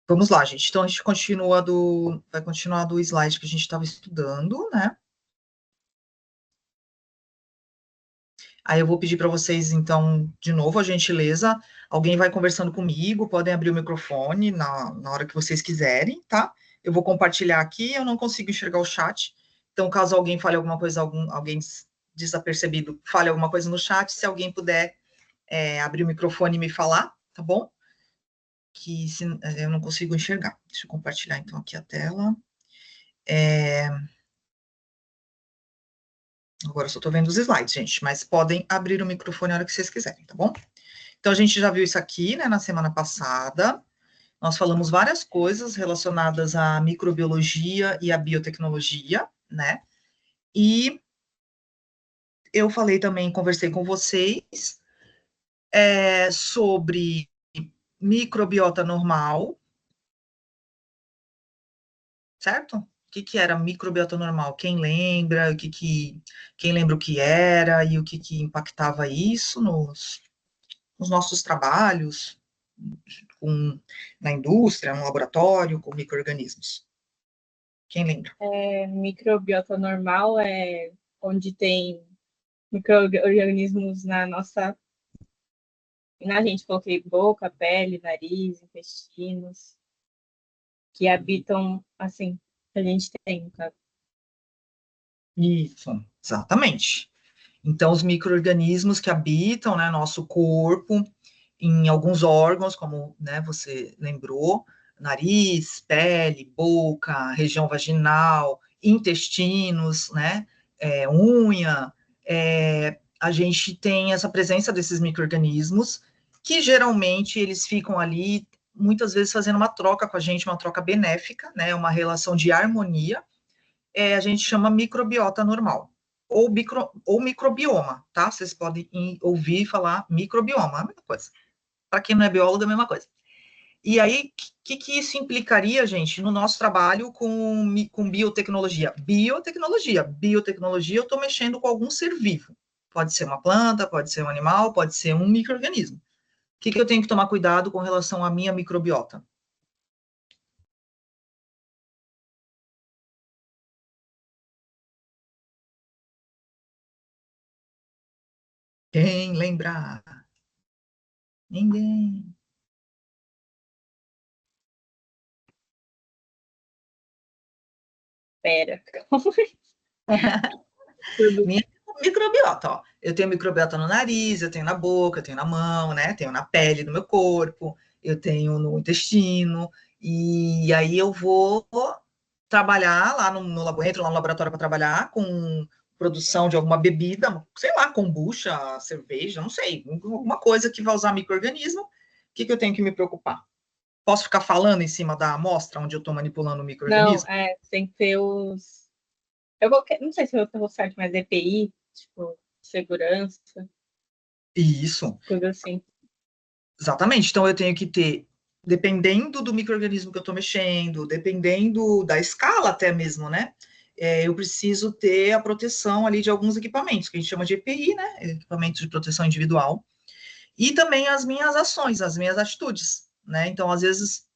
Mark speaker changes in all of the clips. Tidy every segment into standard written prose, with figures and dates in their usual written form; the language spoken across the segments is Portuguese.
Speaker 1: Vamos lá, gente. Então, a gente vai continuar do slide que a gente estava estudando, né? Aí eu vou pedir para vocês, então, de novo, a gentileza. Alguém vai conversando comigo, podem abrir o microfone na hora que vocês quiserem, tá? Eu vou compartilhar aqui, eu não consigo enxergar o chat. Então, caso alguém fale alguma coisa, alguém desapercebido fale alguma coisa no chat, se alguém puder abrir o microfone e me falar, tá bom? Que eu não consigo enxergar. Deixa eu compartilhar, então, aqui a tela. Agora eu só estou vendo os slides, gente, mas podem abrir o microfone a hora que vocês quiserem, tá bom? Então, a gente já viu isso aqui, né, na semana passada. Nós falamos várias coisas relacionadas à microbiologia e à biotecnologia, né? E eu falei também, conversei com vocês sobre microbiota normal, certo? O que era microbiota normal? Quem lembra? Quem lembra o que era e o que impactava isso nos nossos trabalhos na indústria, no laboratório, com micro-organismos? Quem lembra?
Speaker 2: Microbiota normal é onde tem micro-organismos na gente, coloquei boca, pele, nariz, intestinos, que habitam, assim, que a gente tem, tá?
Speaker 1: Isso, exatamente. Então, os micro-organismos que habitam, né, nosso corpo, em alguns órgãos, como, né, você lembrou, nariz, pele, boca, região vaginal, intestinos, né, unha, a gente tem essa presença desses micro-organismos, que geralmente eles ficam ali, muitas vezes fazendo uma troca com a gente, uma troca benéfica, né, uma relação de harmonia, a gente chama microbiota normal, ou microbioma, tá? Vocês podem ouvir falar microbioma, a mesma coisa. Para quem não é biólogo, é a mesma coisa. E aí, o que isso implicaria, gente, no nosso trabalho com biotecnologia? Biotecnologia, eu estou mexendo com algum ser vivo. Pode ser uma planta, pode ser um animal, pode ser um micro-organismo. O que eu tenho que tomar cuidado com relação à minha microbiota? Quem lembrar? Ninguém.
Speaker 2: Pera.
Speaker 1: Minha microbiota, ó. Eu tenho microbiota no nariz, eu tenho na boca, eu tenho na mão, né? Tenho na pele do meu corpo, eu tenho no intestino, e aí eu vou trabalhar lá no laboratório, entro lá no laboratório para trabalhar com produção de alguma bebida, sei lá, kombucha, cerveja, não sei, alguma coisa que vai usar micro-organismo. O que eu tenho que me preocupar? Posso ficar falando em cima da amostra onde eu estou manipulando o
Speaker 2: Não,
Speaker 1: micro-organismo?
Speaker 2: tem que ter os... não sei se eu vou certo, mas EPI, tipo, segurança,
Speaker 1: Isso.
Speaker 2: coisa assim.
Speaker 1: Exatamente. Então, eu tenho que ter, dependendo do micro-organismo que eu estou mexendo, dependendo da escala até mesmo, né? Eu preciso ter a proteção ali de alguns equipamentos, que a gente chama de EPI, né? Equipamentos de proteção individual. E também as minhas ações, as minhas atitudes, né? Então, às vezes,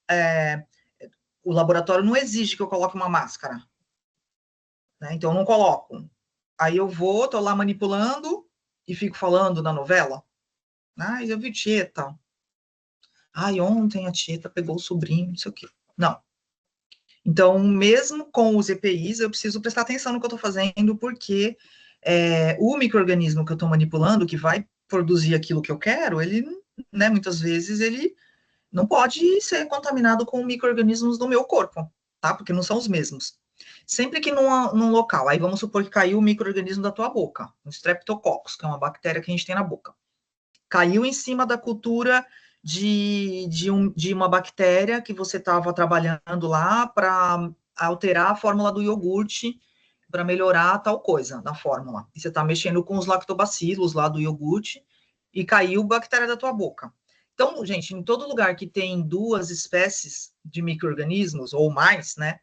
Speaker 1: o laboratório não exige que eu coloque uma máscara, né? Então, eu não coloco. Aí eu vou, tô lá manipulando e fico falando na novela. Ah, eu vi Tieta. Ai, ontem a Tieta pegou o sobrinho, não sei o quê. Não. Então, mesmo com os EPIs, eu preciso prestar atenção no que eu estou fazendo, porque o micro-organismo que eu estou manipulando, que vai produzir aquilo que eu quero, ele, né, muitas vezes, ele não pode ser contaminado com micro-organismos do meu corpo, tá? Porque não são os mesmos. Sempre que num local, aí vamos supor que caiu o micro-organismo da tua boca, o Streptococcus, que é uma bactéria que a gente tem na boca. Caiu em cima da cultura de uma bactéria que você estava trabalhando lá para alterar a fórmula do iogurte, para melhorar tal coisa na fórmula. E você está mexendo com os lactobacilos lá do iogurte e caiu bactéria da tua boca. Então, gente, em todo lugar que tem duas espécies de micro-organismos ou mais, né,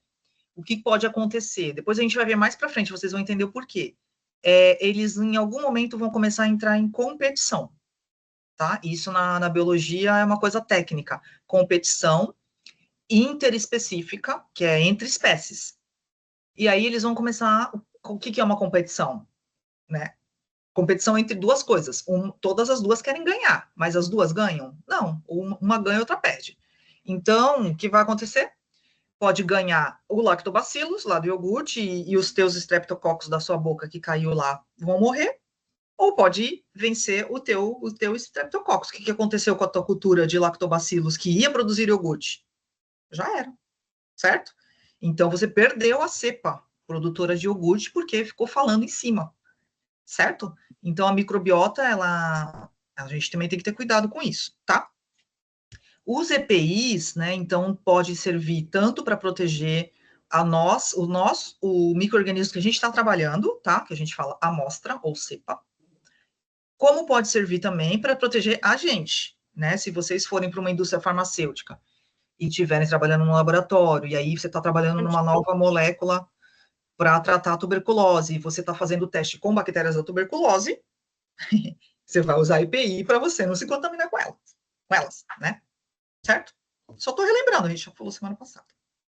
Speaker 1: o que pode acontecer? Depois a gente vai ver mais para frente, vocês vão entender o porquê. Eles, em algum momento, vão começar a entrar em competição, tá? Isso na biologia é uma coisa técnica, competição, interespecífica, que é entre espécies. E aí eles vão começar, o que é uma competição, né? Competição entre duas coisas. Todas as duas querem ganhar, mas as duas ganham? Não, uma ganha e outra perde. Então, o que vai acontecer? Pode ganhar o lactobacillus lá do iogurte e os teus streptococcus da sua boca que caiu lá vão morrer, ou pode vencer o teu streptococcus. O que aconteceu com a tua cultura de lactobacillus que ia produzir iogurte? Já era, certo? Então você perdeu a cepa produtora de iogurte porque ficou falando em cima, certo? Então a microbiota, a gente também tem que ter cuidado com isso, tá? Os EPIs, né, então, pode servir tanto para proteger o micro-organismo que a gente está trabalhando, tá? Que a gente fala amostra ou cepa, como pode servir também para proteger a gente, né? Se vocês forem para uma indústria farmacêutica e estiverem trabalhando no laboratório, e aí você está trabalhando numa nova molécula para tratar a tuberculose, e você está fazendo o teste com bactérias da tuberculose, você vai usar EPI para você não se contaminar com elas, né? Certo? Só estou relembrando, a gente já falou semana passada.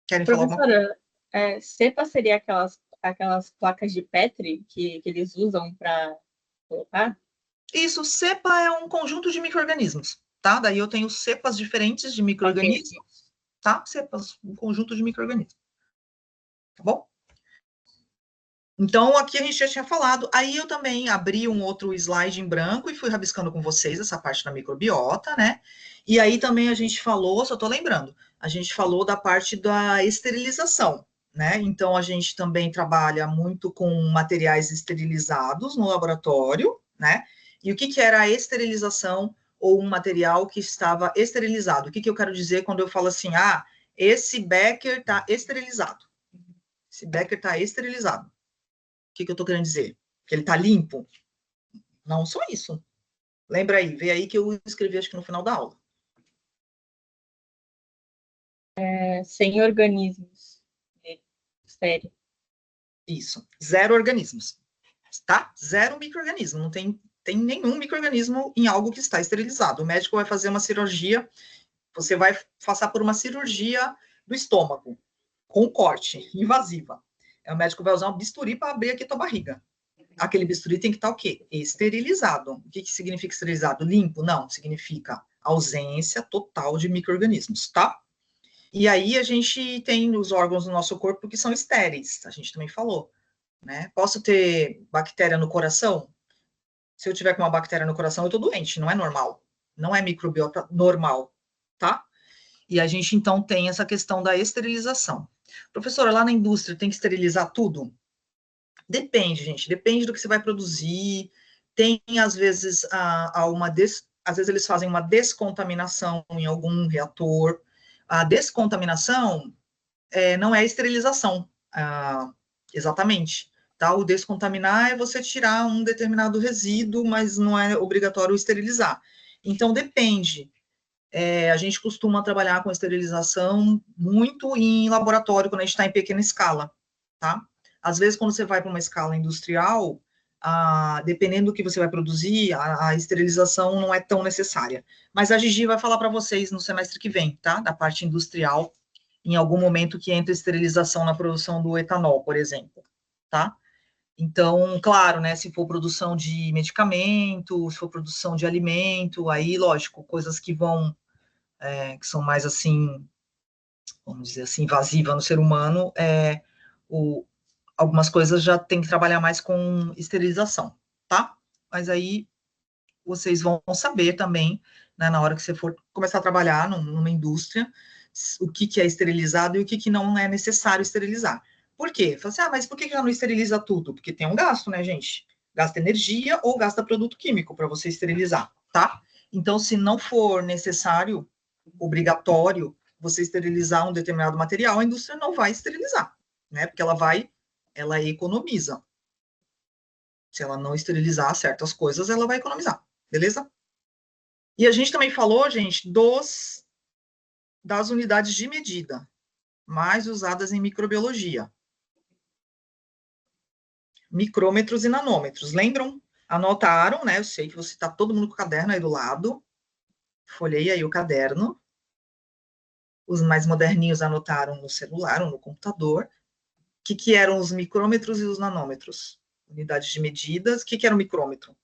Speaker 1: Querem falar alguma coisa?
Speaker 2: Professora, cepa seria aquelas placas de Petri que eles usam para colocar?
Speaker 1: Isso, cepa é um conjunto de micro-organismos, tá? Daí eu tenho cepas diferentes de
Speaker 2: Ok.
Speaker 1: micro-organismos, tá? Cepas, um conjunto de micro-organismos. Tá bom? Então, aqui a gente já tinha falado. Aí eu também abri um outro slide em branco e fui rabiscando com vocês essa parte da microbiota, né? E aí também a gente falou, só estou lembrando, a gente falou da parte da esterilização, né? Então, a gente também trabalha muito com materiais esterilizados no laboratório, né? E o que era a esterilização ou um material que estava esterilizado? O que eu quero dizer quando eu falo assim, esse becker está esterilizado? Esse becker está esterilizado. O que eu estou querendo dizer? Que ele está limpo? Não só isso. Lembra aí, vê aí que eu escrevi, acho que no final da aula.
Speaker 2: Sem organismos. Sério.
Speaker 1: Isso. 0 organismos. Tá? 0 micro-organismo. Não tem nenhum micro-organismo em algo que está esterilizado. O médico vai fazer uma cirurgia, você vai passar por uma cirurgia do estômago, com corte, invasiva. O médico vai usar um bisturi para abrir aqui a tua barriga. Aquele bisturi tem que estar o quê? Esterilizado. O que significa esterilizado? Limpo? Não, significa ausência total de micro-organismos, tá? E aí a gente tem os órgãos do nosso corpo que são estéreis, a gente também falou, né? Posso ter bactéria no coração? Se eu tiver com uma bactéria no coração, eu tô doente, não é normal. Não é microbiota normal, tá? E a gente, então, tem essa questão da esterilização. Professora, lá na indústria tem que esterilizar tudo? Depende, gente, depende do que você vai produzir. Tem, às vezes, às vezes eles fazem uma descontaminação em algum reator. A descontaminação não é esterilização, exatamente. Tá? O descontaminar é você tirar um determinado resíduo, mas não é obrigatório esterilizar. Então, depende. A gente costuma trabalhar com esterilização muito em laboratório, quando a gente está em pequena escala, tá? Às vezes, quando você vai para uma escala industrial, dependendo do que você vai produzir, a esterilização não é tão necessária. Mas a Gigi vai falar para vocês no semestre que vem, tá? Da parte industrial, em algum momento que entra esterilização na produção do etanol, por exemplo, tá? Então, claro, né, se for produção de medicamento, se for produção de alimento, aí, lógico, coisas que vão, que são mais assim, vamos dizer assim, invasiva no ser humano, algumas coisas já tem que trabalhar mais com esterilização, tá? Mas aí vocês vão saber também, né, na hora que você for começar a trabalhar numa indústria, o que é esterilizado e o que não é necessário esterilizar. Por quê? Fala assim, mas por que já não esteriliza tudo? Porque tem um gasto, né, gente? Gasta energia ou gasta produto químico para você esterilizar, tá? Então, se não for necessário, obrigatório, você esterilizar um determinado material, a indústria não vai esterilizar, né? Porque ela economiza. Se ela não esterilizar certas coisas, ela vai economizar, beleza? E a gente também falou, gente, das unidades de medida mais usadas em microbiologia. Micrômetros e nanômetros. Lembram? Anotaram, né? Eu sei que você está todo mundo com o caderno aí do lado. Folhei aí o caderno. os mais moderninhos anotaram no celular ou no computador. O que eram os micrômetros e os nanômetros? Unidades de medidas. O que era o micrômetro?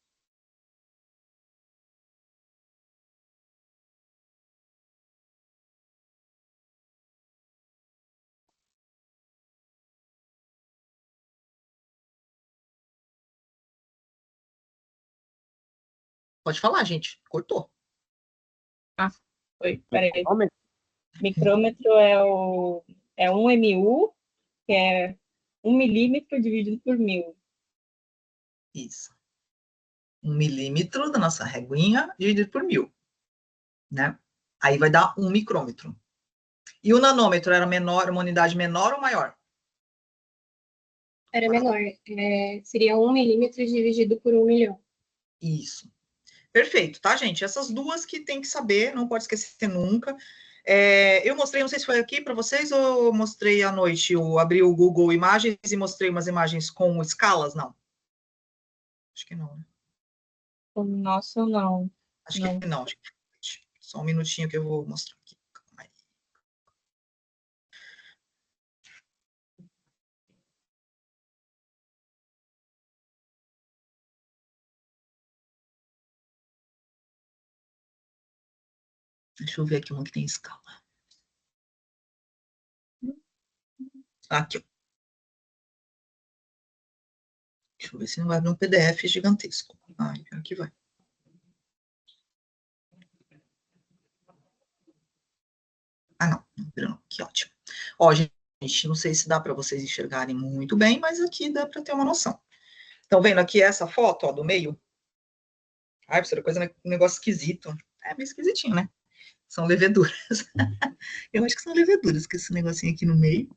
Speaker 1: Pode falar, gente. Cortou.
Speaker 2: Ah, foi, peraí. Micrômetro é 1 MU, que é 1 milímetro dividido por 1000.
Speaker 1: Isso. 1 milímetro da nossa reguinha dividido por 1000, né? Aí vai dar 1 micrômetro. E o nanômetro era menor, uma unidade menor ou maior?
Speaker 3: Era menor. Seria 1 milímetro dividido por 1 milhão.
Speaker 1: Isso. Perfeito, tá, gente? Essas duas que tem que saber, não pode esquecer nunca. Eu mostrei, não sei se foi aqui para vocês ou mostrei à noite. Eu abri o Google Imagens e mostrei umas imagens com escalas, não? Acho que não, né?
Speaker 2: Nossa, não.
Speaker 1: Acho
Speaker 2: Não.
Speaker 1: que não. Só um minutinho que eu vou mostrar aqui. Calma aí. Deixa eu ver aqui uma que tem escala. Aqui, ó. Deixa eu ver se não vai abrir um PDF gigantesco. Aqui vai. Não abriu não. Que ótimo. Ó, gente, não sei se dá para vocês enxergarem muito bem, mas aqui dá para ter uma noção. Estão vendo aqui essa foto, ó, do meio? Ai, professora, um negócio esquisito. É meio esquisitinho, né? São leveduras. Eu acho que são leveduras, que esse negocinho aqui no meio.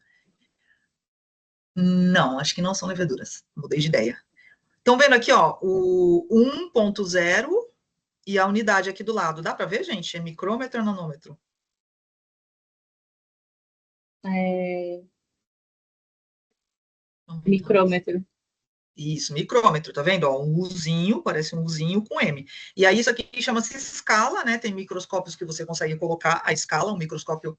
Speaker 1: Não, acho que não são leveduras. Mudei de ideia. Estão vendo aqui, ó, o 1.0 e a unidade aqui do lado. Dá para ver, gente? É micrômetro ou nanômetro?
Speaker 2: Micrômetro.
Speaker 1: Isso, micrômetro, tá vendo? Ó, um Uzinho, parece um Uzinho com M. E aí isso aqui chama-se escala, né? Tem microscópios que você consegue colocar a escala, um microscópio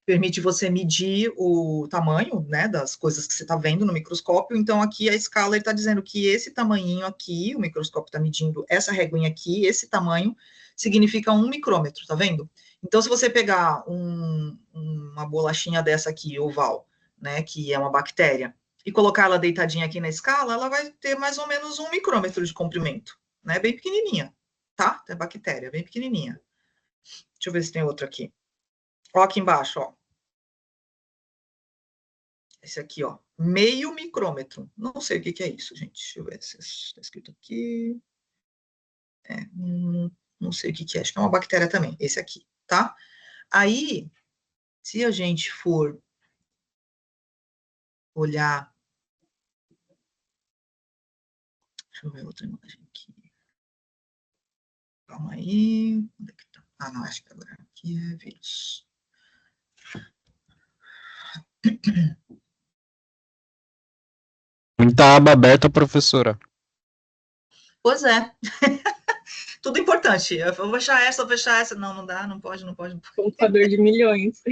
Speaker 1: permite você medir o tamanho, né, das coisas que você está vendo no microscópio. Então, aqui a escala está dizendo que esse tamanhinho aqui, o microscópio está medindo essa reguinha aqui, esse tamanho significa 1 micrômetro, tá vendo? Então, se você pegar uma bolachinha dessa aqui, oval, né, que é uma bactéria, e colocar ela deitadinha aqui na escala, ela vai ter mais ou menos 1 micrômetro de comprimento, né, bem pequenininha, tá? É bactéria, bem pequenininha. Deixa eu ver se tem outra aqui. Ó, aqui embaixo, ó. Esse aqui, ó, meio micrômetro. Não sei o que é isso, gente. Deixa eu ver se está escrito aqui. Não sei o que é. Acho que é uma bactéria também. Esse aqui, tá? Aí, se a gente for olhar. Deixa eu ver outra imagem aqui. Calma aí. Onde é que tá? Não, acho que agora aqui é vírus.
Speaker 4: Muita aba aberta, professora.
Speaker 1: Pois é. Tudo importante. Eu vou fechar essa, vou fechar essa. Não, não dá, não pode, não pode.
Speaker 2: Computador de milhões.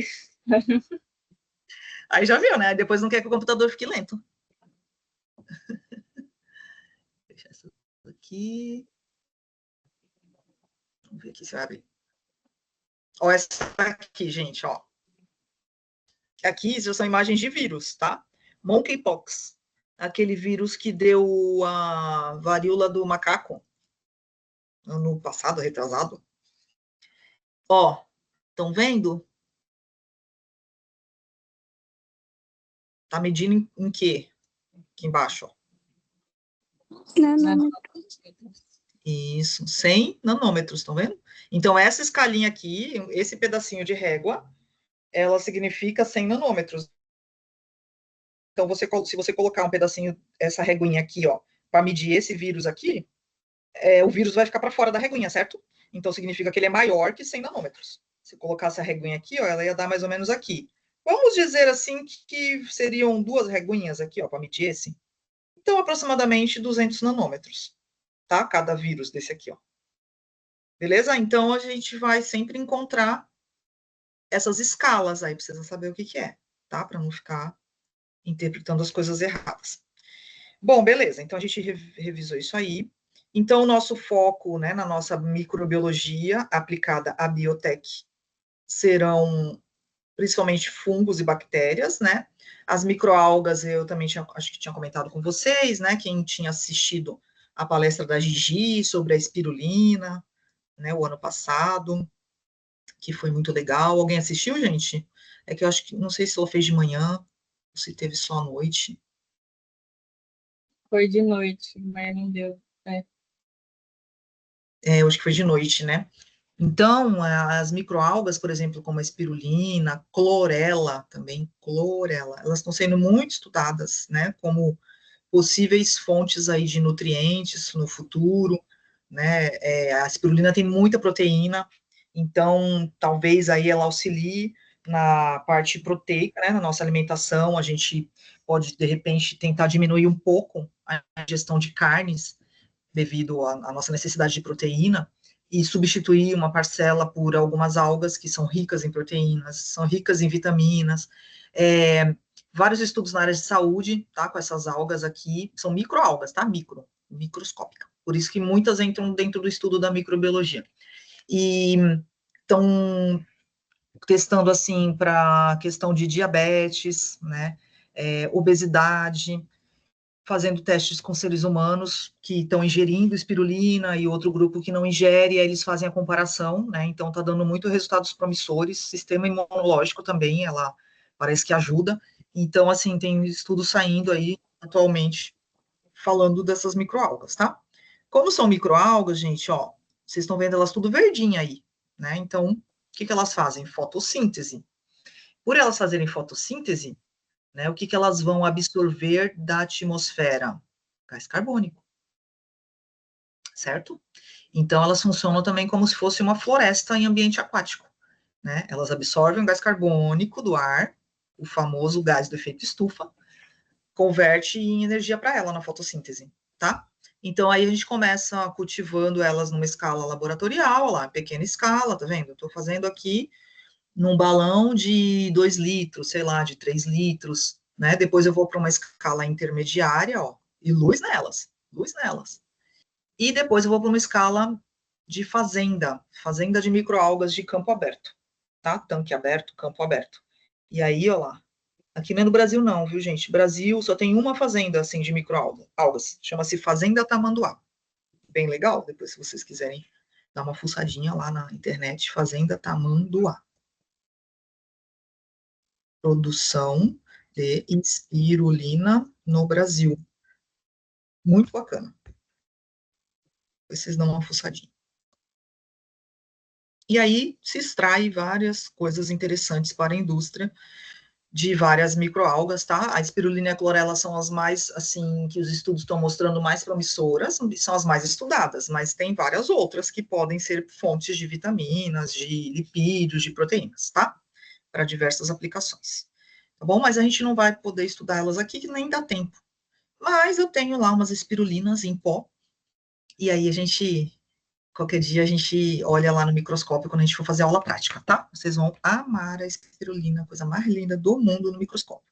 Speaker 1: Aí já viu, né? Depois não quer que o computador fique lento. Deixa essa aqui. Vamos ver aqui se vai abrir. Ó, essa aqui, gente, ó. Aqui já são imagens de vírus, tá? Monkeypox, aquele vírus que deu a varíola do macaco ano passado, retrasado. Ó, estão vendo? Tá medindo em quê? Aqui embaixo, ó. Isso, 100 nanômetros, estão vendo? Então, essa escalinha aqui, esse pedacinho de régua, ela significa 100 nanômetros. Então, se você colocar um pedacinho, essa reguinha aqui, ó, para medir esse vírus aqui, o vírus vai ficar para fora da reguinha, certo? Então, significa que ele é maior que 100 nanômetros. Se colocasse a reguinha aqui, ó, ela ia dar mais ou menos aqui. Vamos dizer assim que seriam 2 reguinhas aqui, ó, para medir esse. Então, aproximadamente 200 nanômetros, tá? Cada vírus desse aqui, ó. Beleza? Então, a gente vai sempre encontrar essas escalas aí, precisa saber o que que é, tá? Para não ficar interpretando as coisas erradas. Bom, beleza, então a gente revisou isso aí. Então, o nosso foco, né, na nossa microbiologia aplicada à biotech serão principalmente fungos e bactérias, né? As microalgas, eu também acho que tinha comentado com vocês, né? Quem tinha assistido a palestra da Gigi sobre a espirulina, né, o ano passado, que foi muito legal. Alguém assistiu, gente? É que eu acho que, não sei se ela fez de manhã, ou se teve só à noite.
Speaker 2: Foi de noite, mas não deu.
Speaker 1: Eu acho que foi de noite, né? Então, as microalgas, por exemplo, como a espirulina, clorela, também, clorela, elas estão sendo muito estudadas, né, como possíveis fontes aí de nutrientes no futuro, né, a espirulina tem muita proteína, então, talvez aí ela auxilie na parte proteica, né, na nossa alimentação, a gente pode, de repente, tentar diminuir um pouco a ingestão de carnes, devido à nossa necessidade de proteína, e substituir uma parcela por algumas algas que são ricas em proteínas, são ricas em vitaminas. Vários estudos na área de saúde, tá, com essas algas aqui, são microalgas, tá, microscópica. Por isso que muitas entram dentro do estudo da microbiologia. E estão testando, assim, para questão de diabetes, né, obesidade, fazendo testes com seres humanos que estão ingerindo espirulina e outro grupo que não ingere, e aí eles fazem a comparação, né? Então está dando muito resultados promissores. Sistema imunológico também, ela parece que ajuda. Então, assim, tem estudos saindo aí atualmente falando dessas microalgas, tá? Como são microalgas, gente, ó, vocês estão vendo elas tudo verdinha aí, né? Então, o que que elas fazem? Fotossíntese. Por elas fazerem fotossíntese, né, o que que elas vão absorver da atmosfera? Gás carbônico, certo? Então, elas funcionam também como se fosse uma floresta em ambiente aquático, né? Elas absorvem o gás carbônico do ar, o famoso gás do efeito estufa, converte em energia para ela na fotossíntese, tá? Então, aí a gente começa cultivando elas numa escala laboratorial, lá, pequena escala, tá vendo? Eu estou fazendo aqui num balão de 2 litros, sei lá, de 3 litros, né? Depois eu vou para uma escala intermediária, ó, e luz nelas. E depois eu vou para uma escala de fazenda de microalgas de campo aberto, tá? Tanque aberto, campo aberto. E aí, ó lá, aqui não é no Brasil não, viu, gente? Brasil só tem uma fazenda, assim, de microalgas, chama-se Fazenda Tamanduá. Bem legal, depois se vocês quiserem dar uma fuçadinha lá na internet, Fazenda Tamanduá. Produção de espirulina no Brasil. Muito bacana. Depois vocês dão uma fuçadinha. E aí se extrai várias coisas interessantes para a indústria de várias microalgas, tá? A espirulina e a clorela são as mais, assim, que os estudos estão mostrando mais promissoras, são as mais estudadas, mas tem várias outras que podem ser fontes de vitaminas, de lipídios, de proteínas, tá? Para diversas aplicações. Tá bom? Mas a gente não vai poder estudar elas aqui, que nem dá tempo. Mas eu tenho lá umas espirulinas em pó, e aí qualquer dia a gente olha lá no microscópio quando a gente for fazer aula prática, tá? Vocês vão amar a espirulina, a coisa mais linda do mundo no microscópio.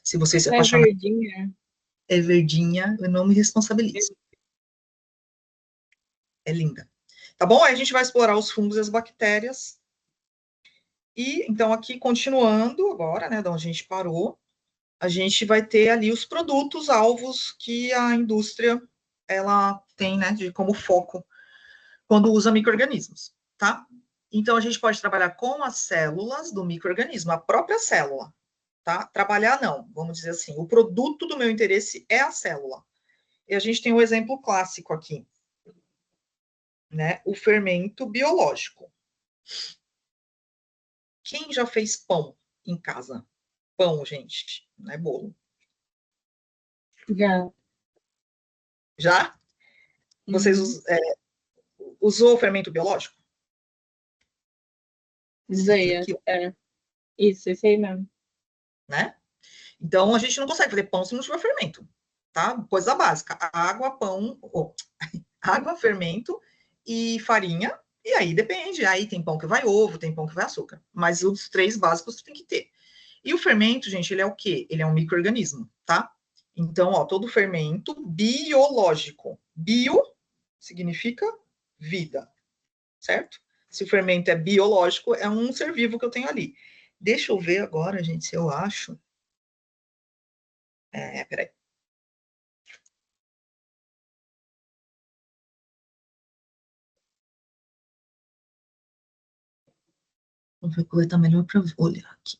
Speaker 1: Se vocês se
Speaker 2: É
Speaker 1: apaixonarem,
Speaker 2: verdinha.
Speaker 1: é verdinha, eu não me responsabilizo. É linda. Tá bom? Aí a gente vai explorar os fungos e as bactérias. E, então, aqui, continuando agora, né, de onde a gente parou, a gente vai ter ali os produtos alvos que a indústria, ela tem, né, como foco quando usa micro-organismos, tá? Então, a gente pode trabalhar com as células do micro-organismo, a própria célula, tá? Trabalhar não, vamos dizer assim, o produto do meu interesse é a célula. E a gente tem um exemplo clássico aqui, né? O fermento biológico. Quem já fez pão em casa? Pão, gente, não é bolo.
Speaker 2: Já.
Speaker 1: Já? Vocês usou fermento biológico?
Speaker 2: Zeia.
Speaker 1: Aqui,
Speaker 2: É. Isso, esse aí mesmo.
Speaker 1: né? Então, a gente não consegue fazer pão se não tiver fermento, tá? Coisa básica. Água, pão, água, fermento e farinha, E aí depende, aí tem pão que vai ovo, tem pão que vai açúcar, mas os 3 básicos tu tem que ter. E o fermento, gente, ele é o quê? Ele é um micro-organismo, tá? Então, ó, todo fermento biológico. Bio significa vida, certo? Se o fermento é biológico, é um ser vivo que eu tenho ali. Deixa eu ver agora, gente, se eu acho. Peraí. Vou ver qual tá melhor para olhar aqui.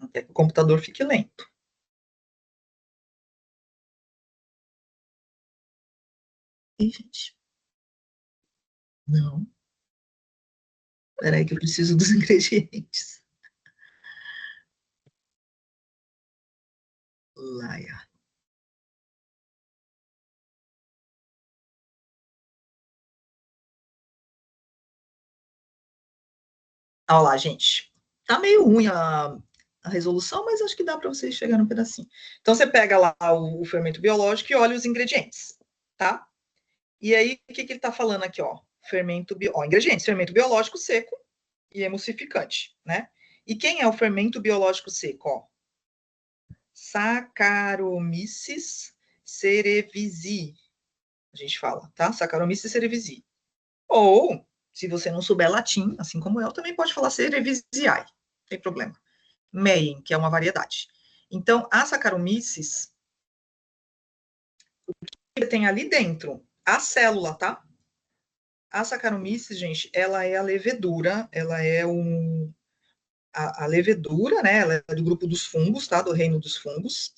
Speaker 1: Até que o computador fique lento. Ih, gente. Não. Peraí que eu preciso dos ingredientes. Laia. Olha lá, gente. Tá meio ruim a resolução, mas acho que dá para vocês chegar no pedacinho. Então, você pega lá o fermento biológico e olha os ingredientes, tá? E aí, o que ele está falando aqui, ó? Ingredientes, fermento biológico seco e emulsificante, né? E quem é o fermento biológico seco, ó? Saccharomyces cerevisiae, a gente fala, tá? Saccharomyces cerevisiae. Ou, se você não souber latim, assim como eu, também pode falar cerevisiae, não tem problema. Meyen, que é uma variedade. Então, a Saccharomyces, o que tem ali dentro? A célula, tá? A Saccharomyces, gente, ela é a levedura, ela é a levedura, né? Ela é do grupo dos fungos, tá? Do reino dos fungos.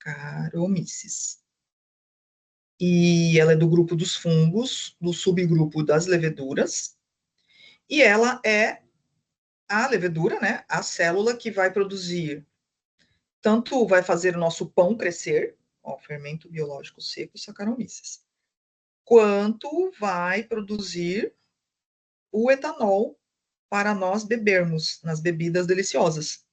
Speaker 1: Saccharomyces. E ela é do grupo dos fungos, do subgrupo das leveduras. E ela é a levedura, né? A célula que vai produzir, tanto vai fazer o nosso pão crescer, ó, fermento biológico seco, Saccharomyces, quanto vai produzir o etanol para nós bebermos nas bebidas deliciosas.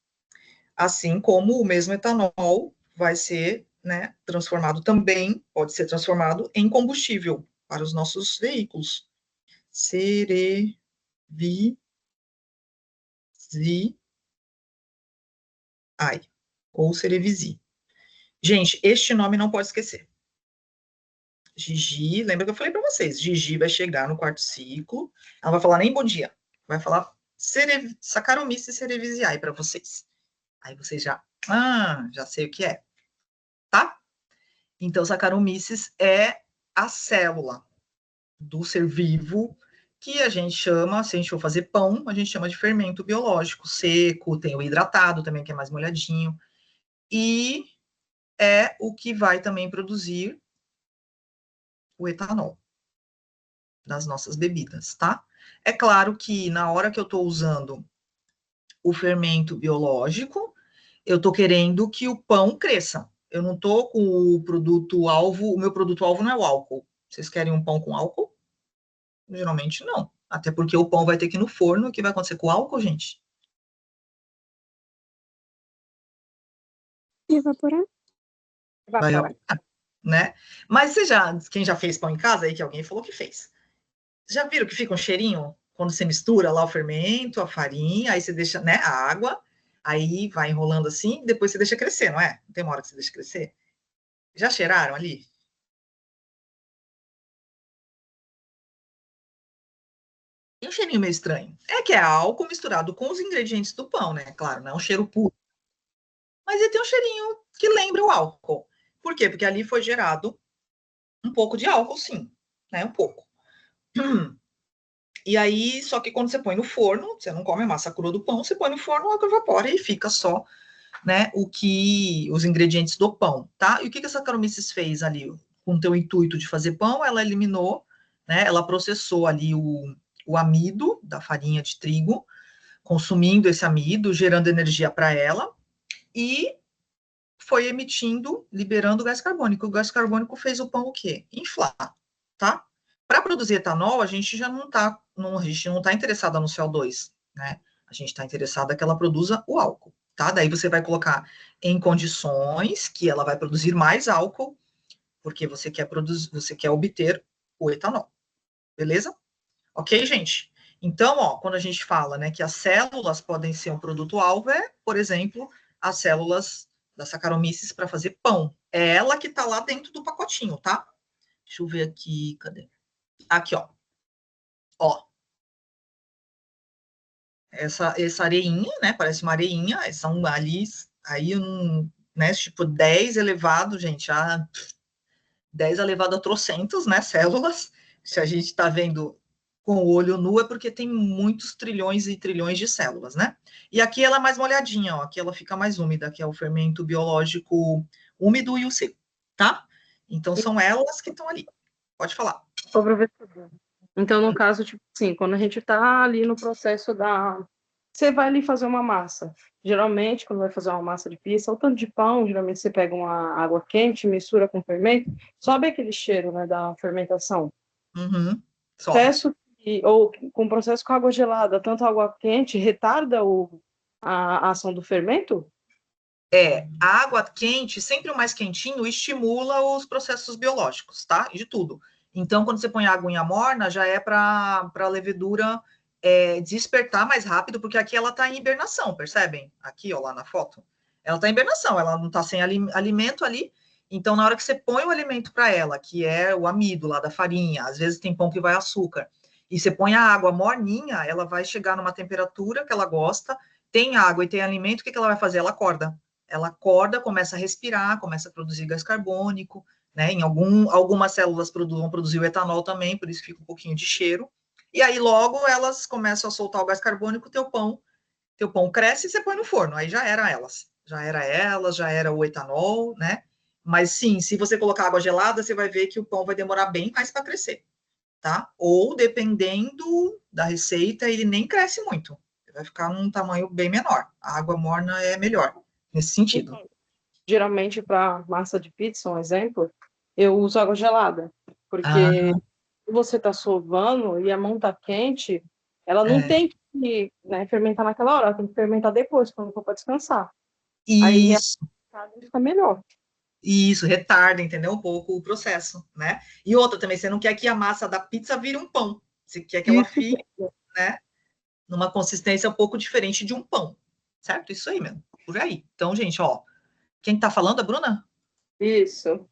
Speaker 1: Assim como o mesmo etanol vai ser, né, transformado também, pode ser transformado em combustível para os nossos veículos. Cerevisiae, ou Cerevisiae. Gente, este nome não pode esquecer. Gigi, lembra que eu falei para vocês, Gigi vai chegar no 4º ciclo, ela vai falar nem bom dia, vai falar Saccharomyces cerevisiae para vocês. Aí vocês já sei o que é, tá? Então, Saccharomyces é a célula do ser vivo que a gente chama, se a gente for fazer pão, a gente chama de fermento biológico seco, tem o hidratado também, que é mais molhadinho, e é o que vai também produzir o etanol das nossas bebidas, tá? É claro que na hora que eu estou usando o fermento biológico, eu estou querendo que o pão cresça. Eu não estou com o produto-alvo, o meu produto-alvo não é o álcool. Vocês querem um pão com álcool? Geralmente não. Até porque o pão vai ter que ir no forno. O que vai acontecer com o álcool, gente?
Speaker 3: Evaporar?
Speaker 1: Vai
Speaker 2: Evapora.
Speaker 1: evaporar, né? Mas quem já fez pão em casa aí, que alguém falou que fez. Já viram que fica um cheirinho quando você mistura lá o fermento, a farinha, aí você deixa, né, a água, aí vai enrolando assim, depois você deixa crescer, não é? Não tem uma hora que você deixa crescer? Já cheiraram ali? E um cheirinho meio estranho. É que é álcool misturado com os ingredientes do pão, né? Claro, não é um cheiro puro. Mas ele tem um cheirinho que lembra o álcool. Por quê? Porque ali foi gerado um pouco de álcool, sim, né? Um pouco. E aí, só que quando você põe no forno, você não come a massa crua do pão, você põe no forno, o álcool evapora e fica só, né, os ingredientes do pão, tá? E o que essa Saccharomyces fez ali? Com o teu intuito de fazer pão, ela eliminou, né, ela processou ali o amido da farinha de trigo, consumindo esse amido, gerando energia para ela, e foi emitindo, liberando gás carbônico. O gás carbônico fez o pão o quê? Inflar, tá? Para produzir etanol, a gente já não está interessada no CO2, né? A gente está interessada que ela produza o álcool, tá? Daí você vai colocar em condições que ela vai produzir mais álcool, porque você quer obter o etanol, beleza? Ok, gente? Então, ó, quando a gente fala, né, que as células podem ser um produto-alvo, por exemplo, as células da Saccharomyces para fazer pão. É ela que está lá dentro do pacotinho, tá? Deixa eu ver aqui, cadê? Aqui, ó. Ó. Essa areinha, né? Parece uma areinha, são ali, aí, né? Tipo, 10 elevado, gente, a 10 elevado a trocentos, né? Células. Se a gente está vendo com o olho nu, é porque tem muitos trilhões e trilhões de células, né? E aqui ela é mais molhadinha, ó. Aqui ela fica mais úmida, que é o fermento biológico úmido e o seco, tá? Então, são elas que estão ali. Pode falar.
Speaker 5: Ô, professor. Então, no caso, tipo assim, quando a gente está ali no processo da... Você vai ali fazer uma massa. Geralmente, quando vai fazer uma massa de pizza, ou tanto de pão, geralmente você pega uma água quente, mistura com fermento, sobe aquele cheiro, né, da fermentação.
Speaker 1: Uhum.
Speaker 5: Processo ou com processo com água gelada, tanto água quente, retarda a ação do fermento?
Speaker 1: A água quente, sempre o mais quentinho, estimula os processos biológicos, tá? De tudo. Então, quando você põe a aguinha morna, já é para a levedura despertar mais rápido, porque aqui ela está em hibernação, percebem? Aqui, ó, lá na foto. Ela está em hibernação, ela não está sem alimento ali. Então, na hora que você põe o alimento para ela, que é o amido lá da farinha, às vezes tem pão que vai açúcar, e você põe a água morninha, ela vai chegar numa temperatura que ela gosta, tem água e tem alimento, o que ela vai fazer? Ela acorda. Ela acorda, começa a respirar, começa a produzir gás carbônico, né? Em algumas células vão produzir o etanol também, por isso fica um pouquinho de cheiro. E aí logo elas começam a soltar o gás carbônico, teu pão cresce e você põe no forno. Aí já era o etanol, né? Mas sim, se você colocar água gelada, você vai ver que o pão vai demorar bem mais para crescer, tá? Ou dependendo da receita, ele nem cresce muito. Vai ficar num tamanho bem menor. A água morna é melhor nesse sentido.
Speaker 5: Então, geralmente, para massa de pizza, um exemplo, eu uso água gelada, porque você está sovando e a mão está quente, ela não tem que, né, fermentar naquela hora, ela tem que fermentar depois, quando for para descansar. Aí
Speaker 1: Isso,
Speaker 5: fica melhor.
Speaker 1: isso, retarda, entendeu? Um pouco o processo, né? E outra também, você não quer que a massa da pizza vire um pão. Você quer que ela fique, né, numa consistência um pouco diferente de um pão, certo? Isso aí mesmo, por aí. Então, gente, ó, quem tá falando é a Bruna?
Speaker 5: Isso.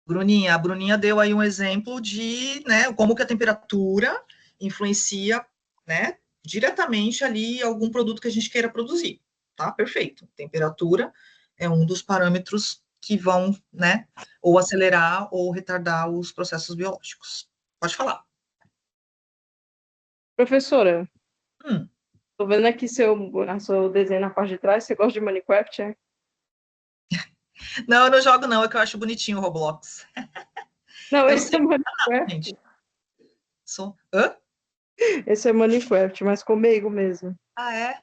Speaker 1: A Bruninha deu aí um exemplo de, né, como que a temperatura influencia, né, diretamente ali algum produto que a gente queira produzir, tá? Perfeito. Temperatura é um dos parâmetros que vão, né, ou acelerar ou retardar os processos biológicos. Pode falar.
Speaker 5: Professora,
Speaker 1: Hum.
Speaker 5: tô vendo aqui seu desenho na parte de trás, você gosta de Minecraft, é?
Speaker 1: Não, eu não jogo não, é que eu acho bonitinho o Roblox.
Speaker 5: Não,
Speaker 1: Eu
Speaker 5: esse é
Speaker 1: sei,
Speaker 5: Minecraft.
Speaker 1: gente. Hã?
Speaker 5: Esse é Minecraft, mas comigo mesmo.
Speaker 1: Ah, é?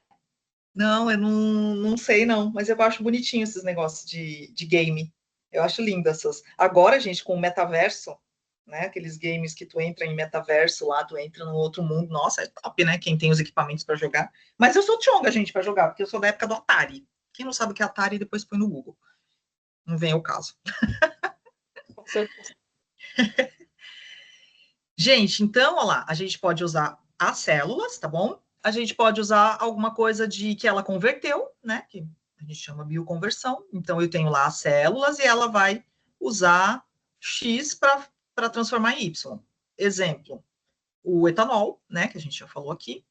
Speaker 1: Não, eu não sei não, mas eu acho bonitinho esses negócios de game. Eu acho lindo essas. Agora, gente, com o metaverso, né? Aqueles games que tu entra em metaverso lá, tu entra no outro mundo. Nossa, é top, né? Quem tem os equipamentos para jogar. Mas eu sou chonga, gente, para jogar, porque eu sou da época do Atari. Quem não sabe o que é Atari, depois põe no Google. Não vem ao caso.
Speaker 5: Com certeza.
Speaker 1: Gente, então, olha lá, a gente pode usar as células, tá bom? A gente pode usar alguma coisa de que ela converteu, né? Que a gente chama bioconversão. Então, eu tenho lá as células e ela vai usar X para transformar em Y. Exemplo, o etanol, né? Que a gente já falou aqui.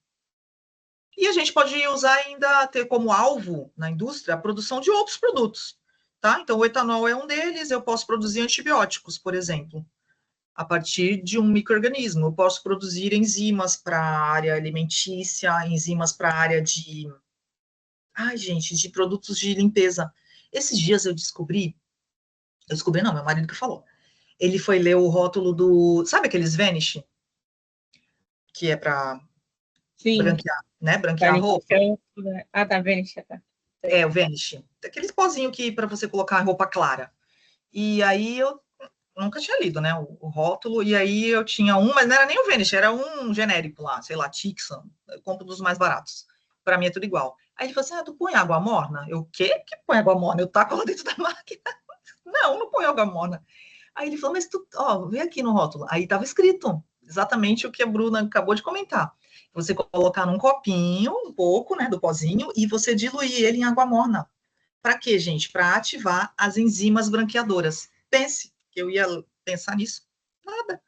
Speaker 1: E a gente pode usar ainda, ter como alvo na indústria a produção de outros produtos, tá? Então, o etanol é um deles, eu posso produzir antibióticos, por exemplo, a partir de um micro-organismo. Eu posso produzir enzimas para a área alimentícia, enzimas para a área de... Ai, gente, de produtos de limpeza. Esses dias eu descobri não, meu marido que falou. Ele foi ler o rótulo do... Sabe aqueles Vanish? Que é para branquear, né? Branquear a roupa.
Speaker 2: Ah, tá vendo? Tá.
Speaker 1: É, o Vanish. Aqueles pozinhos que para você colocar roupa clara. E aí eu nunca tinha lido, né, o rótulo, e aí eu tinha um, mas não era nem o Vanish, era um genérico lá, sei lá, Tixan, eu compro dos mais baratos. Para mim é tudo igual. Aí ele falou assim, tu põe água morna? Eu, o quê que põe água morna? Eu taco lá dentro da máquina. Não põe água morna. Aí ele falou, mas tu, vê aqui no rótulo. Aí estava escrito exatamente o que a Bruna acabou de comentar. Você colocar num copinho, um pouco, né, do pozinho, e você diluir ele em água morna. Para quê, gente? Para ativar as enzimas branqueadoras. Pense, que eu ia pensar nisso. Nada.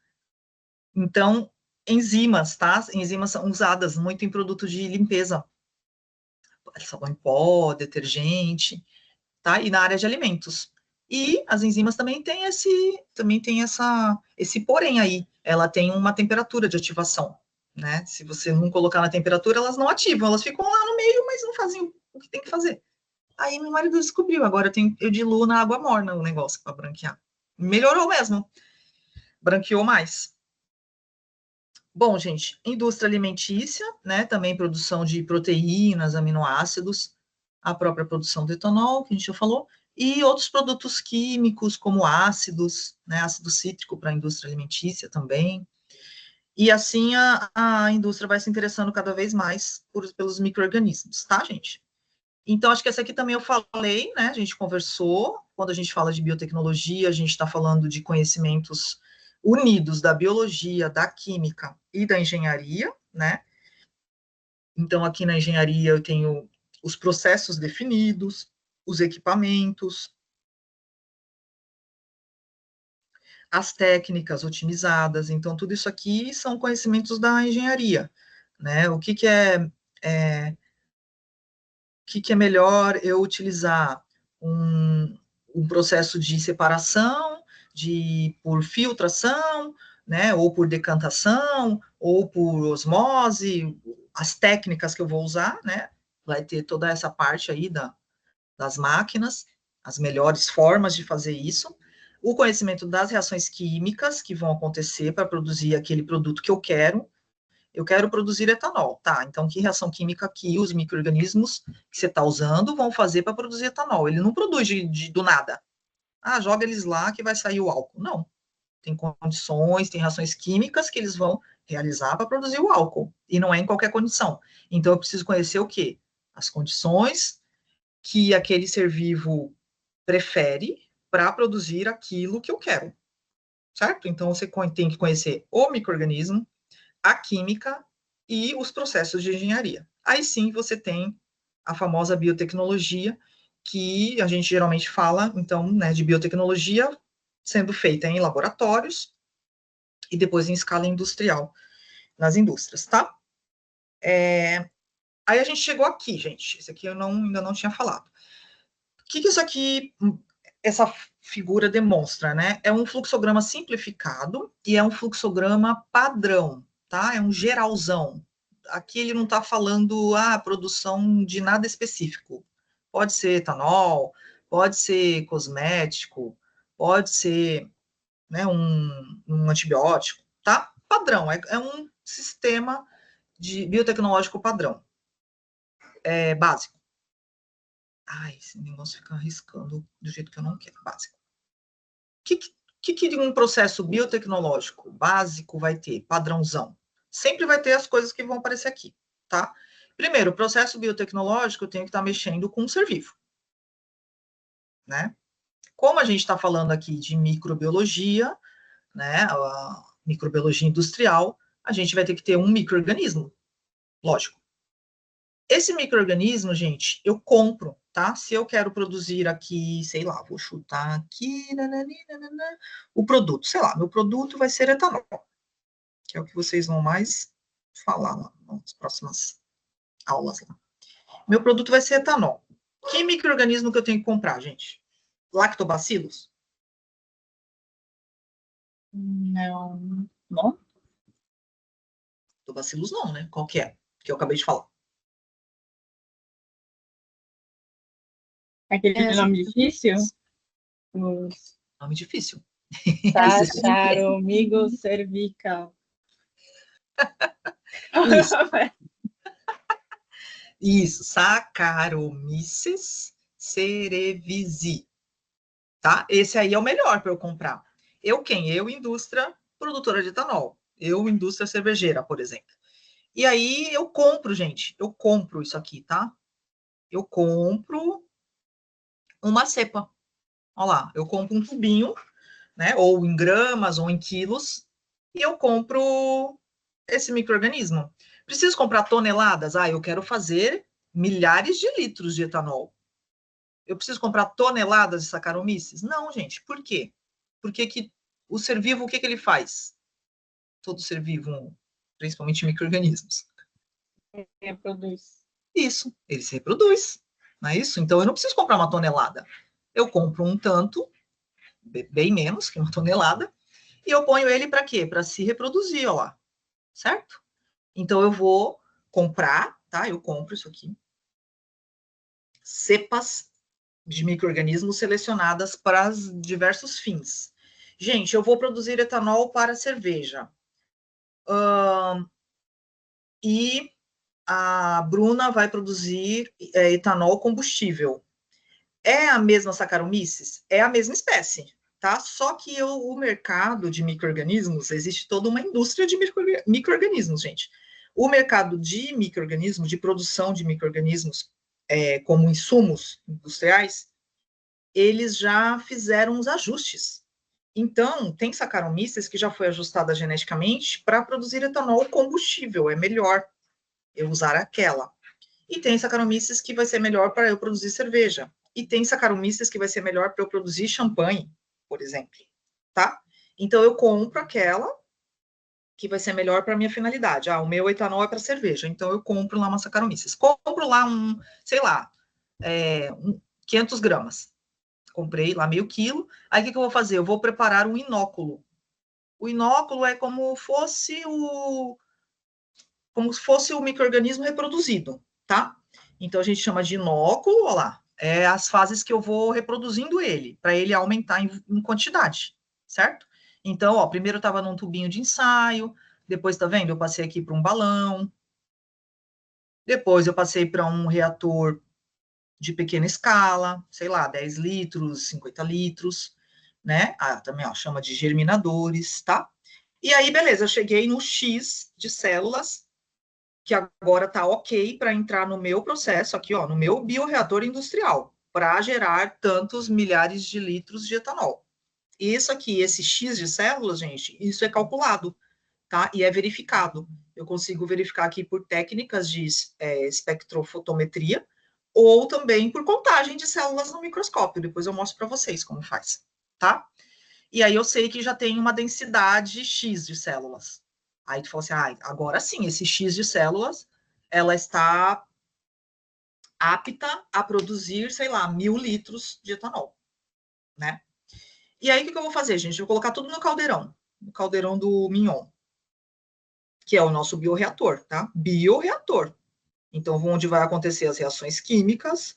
Speaker 1: Então, enzimas, tá? Enzimas são usadas muito em produto de limpeza. Sabão em pó, detergente, tá? E na área de alimentos. E as enzimas também têm esse porém aí. Ela tem uma temperatura de ativação, né? Se você não colocar na temperatura, elas não ativam, elas ficam lá no meio, mas não fazem o que tem que fazer. Aí meu marido descobriu, agora eu diluo na água morna o negócio para branquear. Melhorou mesmo, branqueou mais. Bom, gente, indústria alimentícia, né? Também produção de proteínas, aminoácidos, a própria produção de etanol, que a gente já falou, e outros produtos químicos, como ácidos, né? Ácido cítrico para a indústria alimentícia também. E assim a indústria vai se interessando cada vez mais pelos micro-organismos, tá, gente? Então, acho que essa aqui também eu falei, né? A gente conversou. Quando a gente fala de biotecnologia, a gente está falando de conhecimentos unidos da biologia, da química e da engenharia, né? Então, aqui na engenharia eu tenho os processos definidos, os equipamentos, as técnicas otimizadas. Então, tudo isso aqui são conhecimentos da engenharia, né? O que é melhor eu utilizar um processo de separação, por filtração, né, ou por decantação, ou por osmose, as técnicas que eu vou usar, né, vai ter toda essa parte aí das máquinas, as melhores formas de fazer isso, o conhecimento das reações químicas que vão acontecer para produzir aquele produto que eu quero produzir etanol, tá? Então, que reação química que os micro-organismos que você está usando vão fazer para produzir etanol? Ele não produz do nada. Joga eles lá que vai sair o álcool. Não. Tem condições, tem reações químicas que eles vão realizar para produzir o álcool. E não é em qualquer condição. Então, eu preciso conhecer o quê? As condições que aquele ser vivo prefere para produzir aquilo que eu quero. Certo? Então, você tem que conhecer o micro-organismo, a química e os processos de engenharia. Aí sim você tem a famosa biotecnologia, que a gente geralmente fala, então, né, de biotecnologia sendo feita em laboratórios e depois em escala industrial, nas indústrias, tá? Aí a gente chegou aqui, gente. Esse aqui eu ainda não tinha falado. O que isso aqui, essa figura demonstra, né? É um fluxograma simplificado e é um fluxograma padrão, tá? É um geralzão. Aqui ele não está falando produção de nada específico. Pode ser etanol, pode ser cosmético, pode ser, né, um antibiótico, tá? Padrão, é um sistema de biotecnológico padrão, básico. Esse negócio fica arriscando do jeito que eu não quero, básico. O que um processo biotecnológico básico vai ter, padrãozão? Sempre vai ter as coisas que vão aparecer aqui, tá? Primeiro, o processo biotecnológico eu tenho que estar mexendo com um ser vivo, né? Como a gente está falando aqui de microbiologia, né, a microbiologia industrial, a gente vai ter que ter um micro-organismo, lógico. Esse micro-organismo, gente, eu compro, tá? Se eu quero produzir aqui, sei lá, vou chutar aqui, o produto, sei lá, meu produto vai ser etanol, que é o que vocês vão mais falar lá nas próximas aulas lá. Meu produto vai ser etanol. Que micro-organismo que eu tenho que comprar, gente? Lactobacillus?
Speaker 2: Não.
Speaker 1: Lactobacillus não, né? Qual que é? Que eu acabei de falar.
Speaker 2: Aquele nome difícil?
Speaker 1: Nome difícil.
Speaker 2: Saccharomyces cervical.
Speaker 1: Isso. Isso, Saccharomyces cerevisiae, tá? Esse aí é o melhor para eu comprar. Eu, indústria produtora de etanol. Eu, indústria cervejeira, por exemplo. E aí eu compro, gente. Eu compro isso aqui, tá? eu compro uma cepa. Olha lá, eu compro um tubinho, né? Ou em gramas, ou em quilos, e eu compro esse micro-organismo. Preciso comprar toneladas? Ah, eu quero fazer milhares de litros de etanol. Eu preciso comprar toneladas de Saccharomyces? Não, gente. Por quê? Porque que o ser vivo, o que ele faz? Todo ser vivo, principalmente micro-organismos.
Speaker 2: Reproduz.
Speaker 1: Isso, ele se reproduz. Não é isso? Então, eu não preciso comprar uma tonelada. Eu compro um tanto, bem menos que uma tonelada, e eu ponho ele para quê? Para se reproduzir, ó lá. Certo? Então, eu vou comprar, tá? Eu compro isso aqui. Cepas de micro-organismos selecionadas para diversos fins. Gente, eu vou produzir etanol para cerveja. E a Bruna vai produzir etanol combustível. É a mesma Saccharomyces? É a mesma espécie, tá? Só que o mercado de micro-organismos, existe toda uma indústria de micro-organismos, gente. O mercado de micro-organismos, de produção de micro-organismos como insumos industriais, eles já fizeram os ajustes. Então, tem Saccharomyces que já foi ajustada geneticamente para produzir etanol combustível, é melhor eu usar aquela. E tem Saccharomyces que vai ser melhor para eu produzir cerveja. E tem Saccharomyces que vai ser melhor para eu produzir champanhe, por exemplo, tá? Então, eu compro aquela que vai ser melhor para a minha finalidade. Ah, o meu etanol é para cerveja, então eu compro lá uma Saccharomyces. Compro lá sei lá, 500 gramas. Comprei lá meio quilo. Aí, o que eu vou fazer? Eu vou preparar um inóculo. O inóculo é como se fosse o micro-organismo reproduzido, tá? Então, a gente chama de inóculo, olha lá, é as fases que eu vou reproduzindo ele, para ele aumentar em quantidade, certo? Então, ó, primeiro eu estava num tubinho de ensaio, depois, tá vendo? Eu passei aqui para um balão, depois eu passei para um reator de pequena escala, sei lá, 10 litros, 50 litros, né? Ah, também, ó, chama de germinadores, tá? E aí, beleza, eu cheguei no X de células, que agora está ok para entrar no meu processo aqui, ó, no meu bioreator industrial, para gerar tantos milhares de litros de etanol. Isso aqui, esse X de células, gente, isso é calculado, tá? E é verificado. Eu consigo verificar aqui por técnicas de espectrofotometria ou também por contagem de células no microscópio. Depois eu mostro para vocês como faz, tá? E aí eu sei que já tem uma densidade X de células. Aí tu fala assim, ah, agora sim, esse X de células, ela está apta a produzir, sei lá, 1.000 litros de etanol, né? E aí o que eu vou fazer, gente? Eu vou colocar tudo no caldeirão do Mignon, que é o nosso bioreator, tá? Bioreator. Então, onde vai acontecer as reações químicas,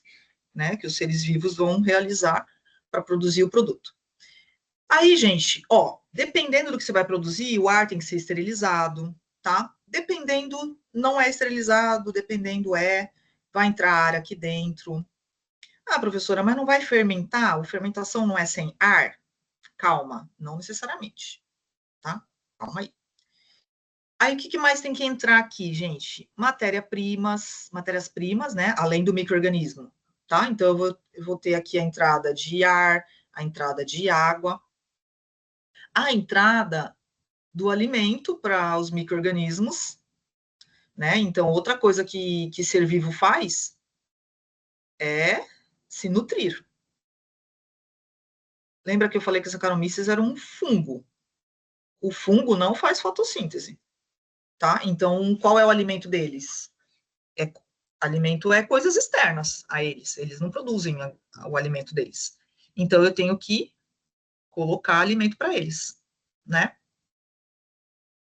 Speaker 1: né, que os seres vivos vão realizar para produzir o produto. Aí, gente, ó, dependendo do que você vai produzir, o ar tem que ser esterilizado, tá? Dependendo, não é esterilizado, dependendo vai entrar ar aqui dentro. Ah, professora, mas não vai fermentar? A fermentação não é sem ar? Calma, não necessariamente, tá? Calma aí. Aí, o que mais tem que entrar aqui, gente? Matérias-primas, né? Além do micro-organismo, tá? Então, eu vou ter aqui a entrada de ar, a entrada de água, a entrada do alimento para os micro-organismos, né? Então, outra coisa que ser vivo faz é se nutrir. Lembra que eu falei que as Saccharomyces era um fungo? O fungo não faz fotossíntese, tá? Então, qual é o alimento deles? Alimento é coisas externas a eles. Eles não produzem o alimento deles. Então, eu tenho que colocar alimento para eles, né?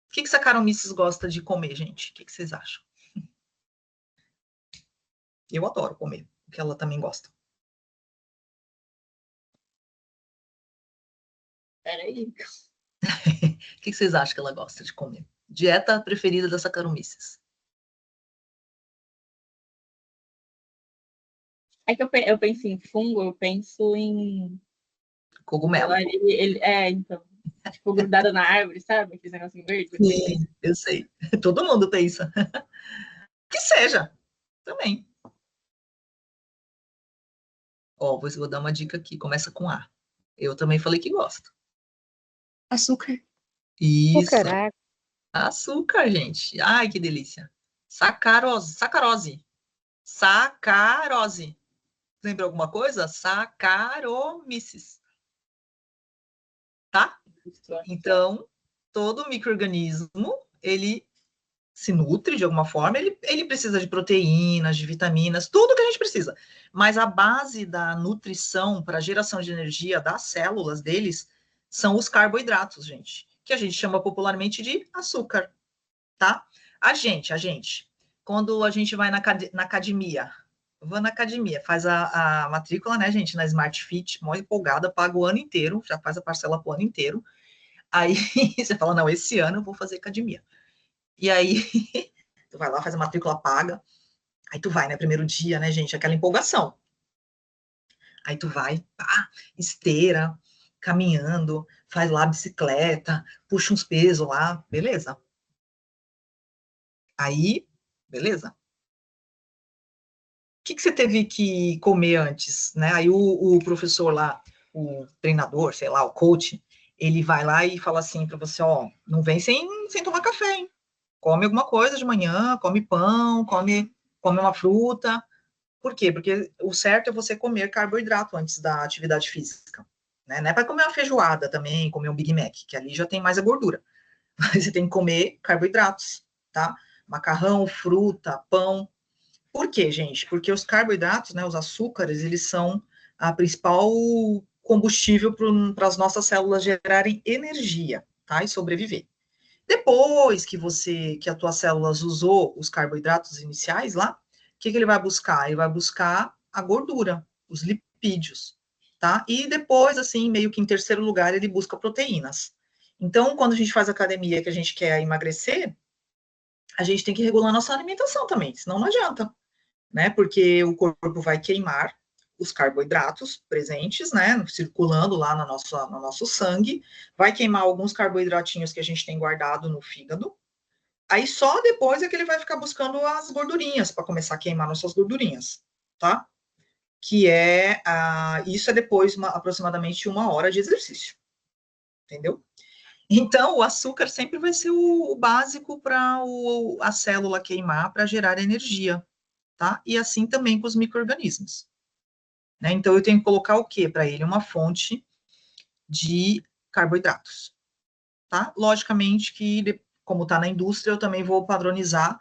Speaker 1: O que Saccharomyces gosta de comer, gente? O que vocês acham? Eu adoro comer, porque ela também gosta.
Speaker 2: Peraí.
Speaker 1: O que vocês acham que ela gosta de comer? Dieta preferida da Saccharomyces?
Speaker 2: É que eu penso em fungo, eu penso em.
Speaker 1: Cogumelo.
Speaker 2: Então. Tipo, grudado na árvore, sabe? Aquele negocinho verde.
Speaker 1: Sim, eu sei. Todo mundo pensa. Que seja, também. Ó, vou dar uma dica aqui, começa com A. Eu também falei que gosto.
Speaker 3: Açúcar.
Speaker 1: Isso,
Speaker 2: Caraca.
Speaker 1: açúcar, gente. Ai, que delícia. Sacarose, sacarose. Sacarose. Lembra alguma coisa? Saccharomyces. Tá? Então, todo micro-organismo, ele se nutre de alguma forma, ele precisa de proteínas, de vitaminas, tudo que a gente precisa. Mas a base da nutrição para a geração de energia das células deles são os carboidratos, gente, que a gente chama popularmente de açúcar, tá? A gente, quando a gente vai na academia, vou na academia, faz a matrícula, né, gente, na Smart Fit, mó empolgada, paga o ano inteiro, já faz a parcela pro ano inteiro. Aí você fala, não, esse ano eu vou fazer academia. E aí, tu vai lá, faz a matrícula paga, aí tu vai, né, primeiro dia, né, gente, aquela empolgação. Aí tu vai, pá, esteira, caminhando, faz lá a bicicleta, puxa uns pesos lá, beleza. Aí, beleza. O que você teve que comer antes, né? Aí o professor lá, o treinador, sei lá, o coach, ele vai lá e fala assim para você, ó, não vem sem tomar café, hein? Come alguma coisa de manhã, come pão, come uma fruta. Por quê? Porque o certo é você comer carboidrato antes da atividade física. Né? Não é para comer uma feijoada também, comer um Big Mac, que ali já tem mais a gordura. Mas você tem que comer carboidratos, tá? Macarrão, fruta, pão. Por quê, gente? Porque os carboidratos, né, os açúcares, eles são a principal combustível para as nossas células gerarem energia, tá? E sobreviver. Depois que as tuas células usou os carboidratos iniciais lá, o que ele vai buscar? Ele vai buscar a gordura, os lipídios, tá? E depois, assim, meio que em terceiro lugar, ele busca proteínas. Então, quando a gente faz academia que a gente quer emagrecer, a gente tem que regular nossa alimentação também, senão não adianta, né? Porque o corpo vai queimar os carboidratos presentes, né, circulando lá no nosso sangue, vai queimar alguns carboidratinhos que a gente tem guardado no fígado, aí só depois é que ele vai ficar buscando as gordurinhas, para começar a queimar nossas gordurinhas, tá? Que é, isso é depois aproximadamente 1 hora de exercício, entendeu? Então, o açúcar sempre vai ser o básico para a célula queimar, para gerar energia, tá? E assim também com os micro-organismos. Né? Então, eu tenho que colocar o quê para ele? Uma fonte de carboidratos, tá? Logicamente que, como está na indústria, eu também vou padronizar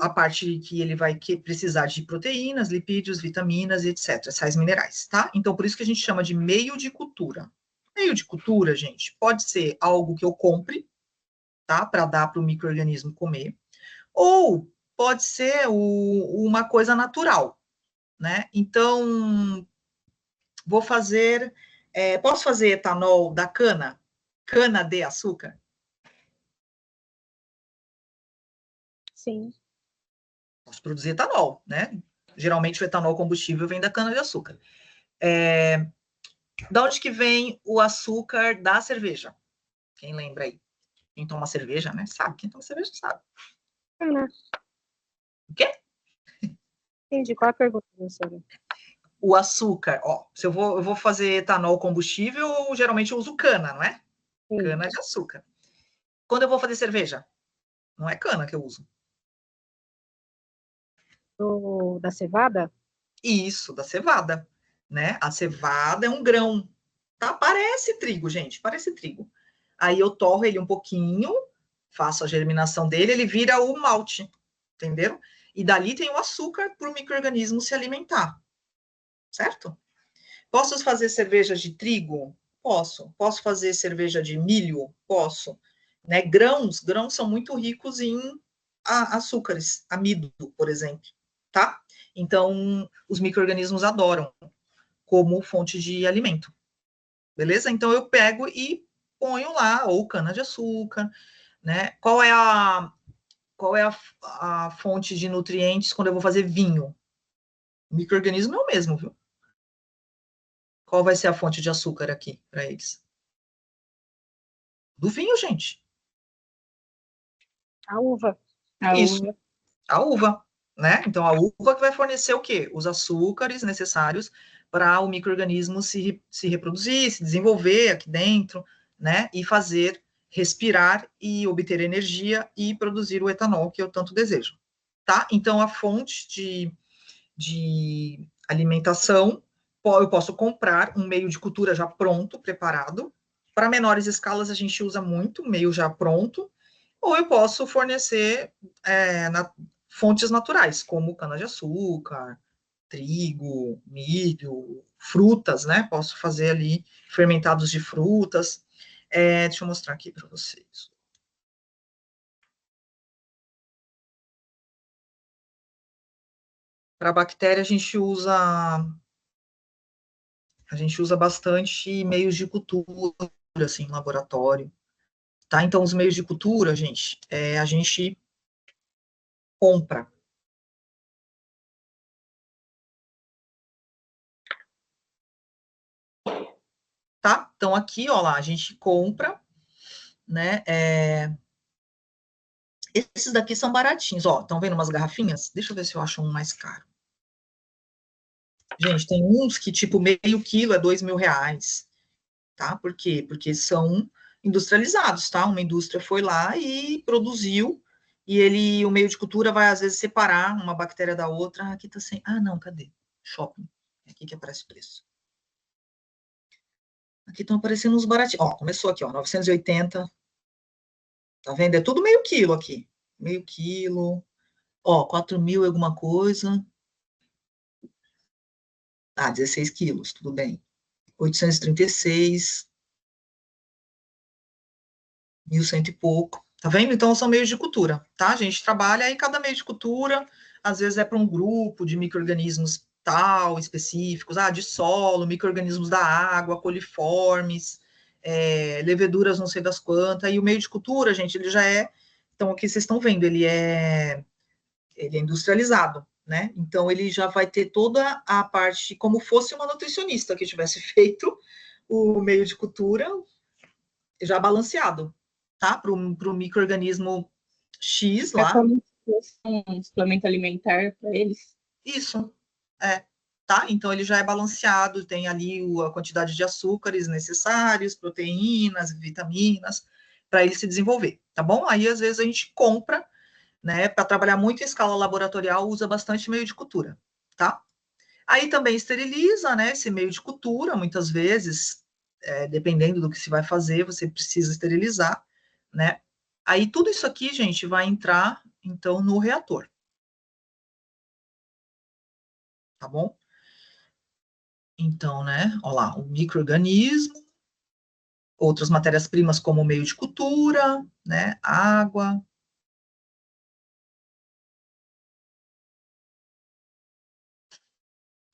Speaker 1: a parte que ele vai precisar de proteínas, lipídios, vitaminas, etc., sais minerais, tá? Então, por isso que a gente chama de meio de cultura. Meio de cultura, gente, pode ser algo que eu compre, tá? Para dar para o micro-organismo comer, ou pode ser uma coisa natural, né? Então, vou fazer, posso fazer etanol da cana? Cana de açúcar?
Speaker 2: Sim.
Speaker 1: Posso produzir etanol, né? Geralmente o etanol combustível vem da cana de açúcar. Da onde que vem o açúcar da cerveja? Quem lembra aí? Quem toma cerveja, né? Sabe. Quem toma cerveja sabe. O quê?
Speaker 2: Entendi. Qual a pergunta, professora?
Speaker 1: O açúcar, ó, se eu vou fazer etanol combustível, geralmente eu uso cana, não é?
Speaker 2: Sim.
Speaker 1: Cana de açúcar. Quando eu vou fazer cerveja, não é cana que eu uso.
Speaker 2: Da cevada?
Speaker 1: Isso, da cevada, né? A cevada é um grão, tá? Parece trigo, gente, parece trigo. Aí eu torro ele um pouquinho, faço a germinação dele, ele vira o malte, entenderam? E dali tem o açúcar para o micro-organismo se alimentar, certo? Posso fazer cerveja de trigo? Posso. Posso fazer cerveja de milho? Posso. Né? Grãos são muito ricos em açúcares, amido, por exemplo, tá? Então, os micro-organismos adoram como fonte de alimento, beleza? Então, eu pego e ponho lá, ou cana-de-açúcar, né? Qual é a fonte de nutrientes quando eu vou fazer vinho? O micro-organismo é o mesmo, viu? Qual vai ser a fonte de açúcar aqui para eles? Do vinho, gente.
Speaker 2: A uva.
Speaker 1: Isso, a uva. né? Então, a uva que vai fornecer o quê? Os açúcares necessários para o micro-organismo se reproduzir, se desenvolver aqui dentro, né? E fazer respirar e obter energia e produzir o etanol que eu tanto desejo, tá? Então, a fonte de alimentação, eu posso comprar um meio de cultura já pronto, preparado. Para menores escalas, a gente usa muito meio já pronto, ou eu posso fornecer fontes naturais, como cana-de-açúcar, trigo, milho, frutas, né? Posso fazer ali fermentados de frutas. Deixa eu mostrar aqui para vocês. Para bactéria, a gente usa bastante meios de cultura, assim, em laboratório, tá? Então, os meios de cultura, gente, a gente compra. Tá? Então, aqui, ó lá, a gente compra, né? Esses daqui são baratinhos, ó. Estão vendo umas garrafinhas? Deixa eu ver se eu acho um mais caro. Gente, tem uns que, tipo, meio quilo é R$ 2.000, tá? Por quê? Porque são industrializados, tá? Uma indústria foi lá e produziu, e o meio de cultura vai, às vezes, separar uma bactéria da outra. Aqui tá sem... Ah, não, cadê? Shopping. É aqui que aparece o preço. Aqui estão aparecendo uns baratinhos. Ó, começou aqui, ó, 980. Tá vendo? É tudo meio quilo aqui. Meio quilo. Ó, 4.000 alguma coisa. Ah, 16 quilos, tudo bem. 836, 1.100 e pouco. Tá vendo? Então, são meios de cultura, tá? A gente trabalha aí, cada meio de cultura, às vezes é para um grupo de micro-organismos tal, específicos, de solo, micro-organismos da água, coliformes, leveduras não sei das quantas, e o meio de cultura, gente, ele já é, então, aqui vocês estão vendo, ele é industrializado, né? Então, ele já vai ter toda a parte, como fosse uma nutricionista que tivesse feito o meio de cultura já balanceado, tá? Para o micro-organismo X
Speaker 2: É
Speaker 1: lá.
Speaker 2: como se fosse um suplemento alimentar para eles.
Speaker 1: Isso, tá? Então, ele já é balanceado, tem ali a quantidade de açúcares necessários, proteínas, vitaminas, para ele se desenvolver, tá bom? Aí, às vezes, a gente compra, né? Para trabalhar muito em escala laboratorial, usa bastante meio de cultura, tá? Aí também esteriliza, né? Esse meio de cultura, muitas vezes, dependendo do que se vai fazer, você precisa esterilizar, né? Aí tudo isso aqui, gente, vai entrar, então, no reator. Tá bom? Então, né? Olha lá, o micro-organismo, outras matérias-primas como meio de cultura, né? Água.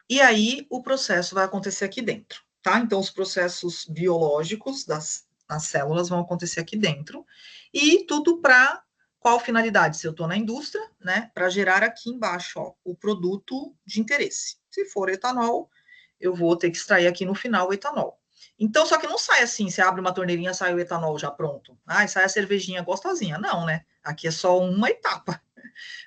Speaker 1: E aí o processo vai acontecer aqui dentro, tá? Então, os processos biológicos das células vão acontecer aqui dentro. E tudo para qual finalidade? Se eu estou na indústria, né? Para gerar aqui embaixo, ó, o produto de interesse. Se for etanol, eu vou ter que extrair aqui no final o etanol. Então, só que não sai assim, você abre uma torneirinha, sai o etanol já pronto. Sai a cervejinha gostosinha. Não, né? Aqui é só uma etapa.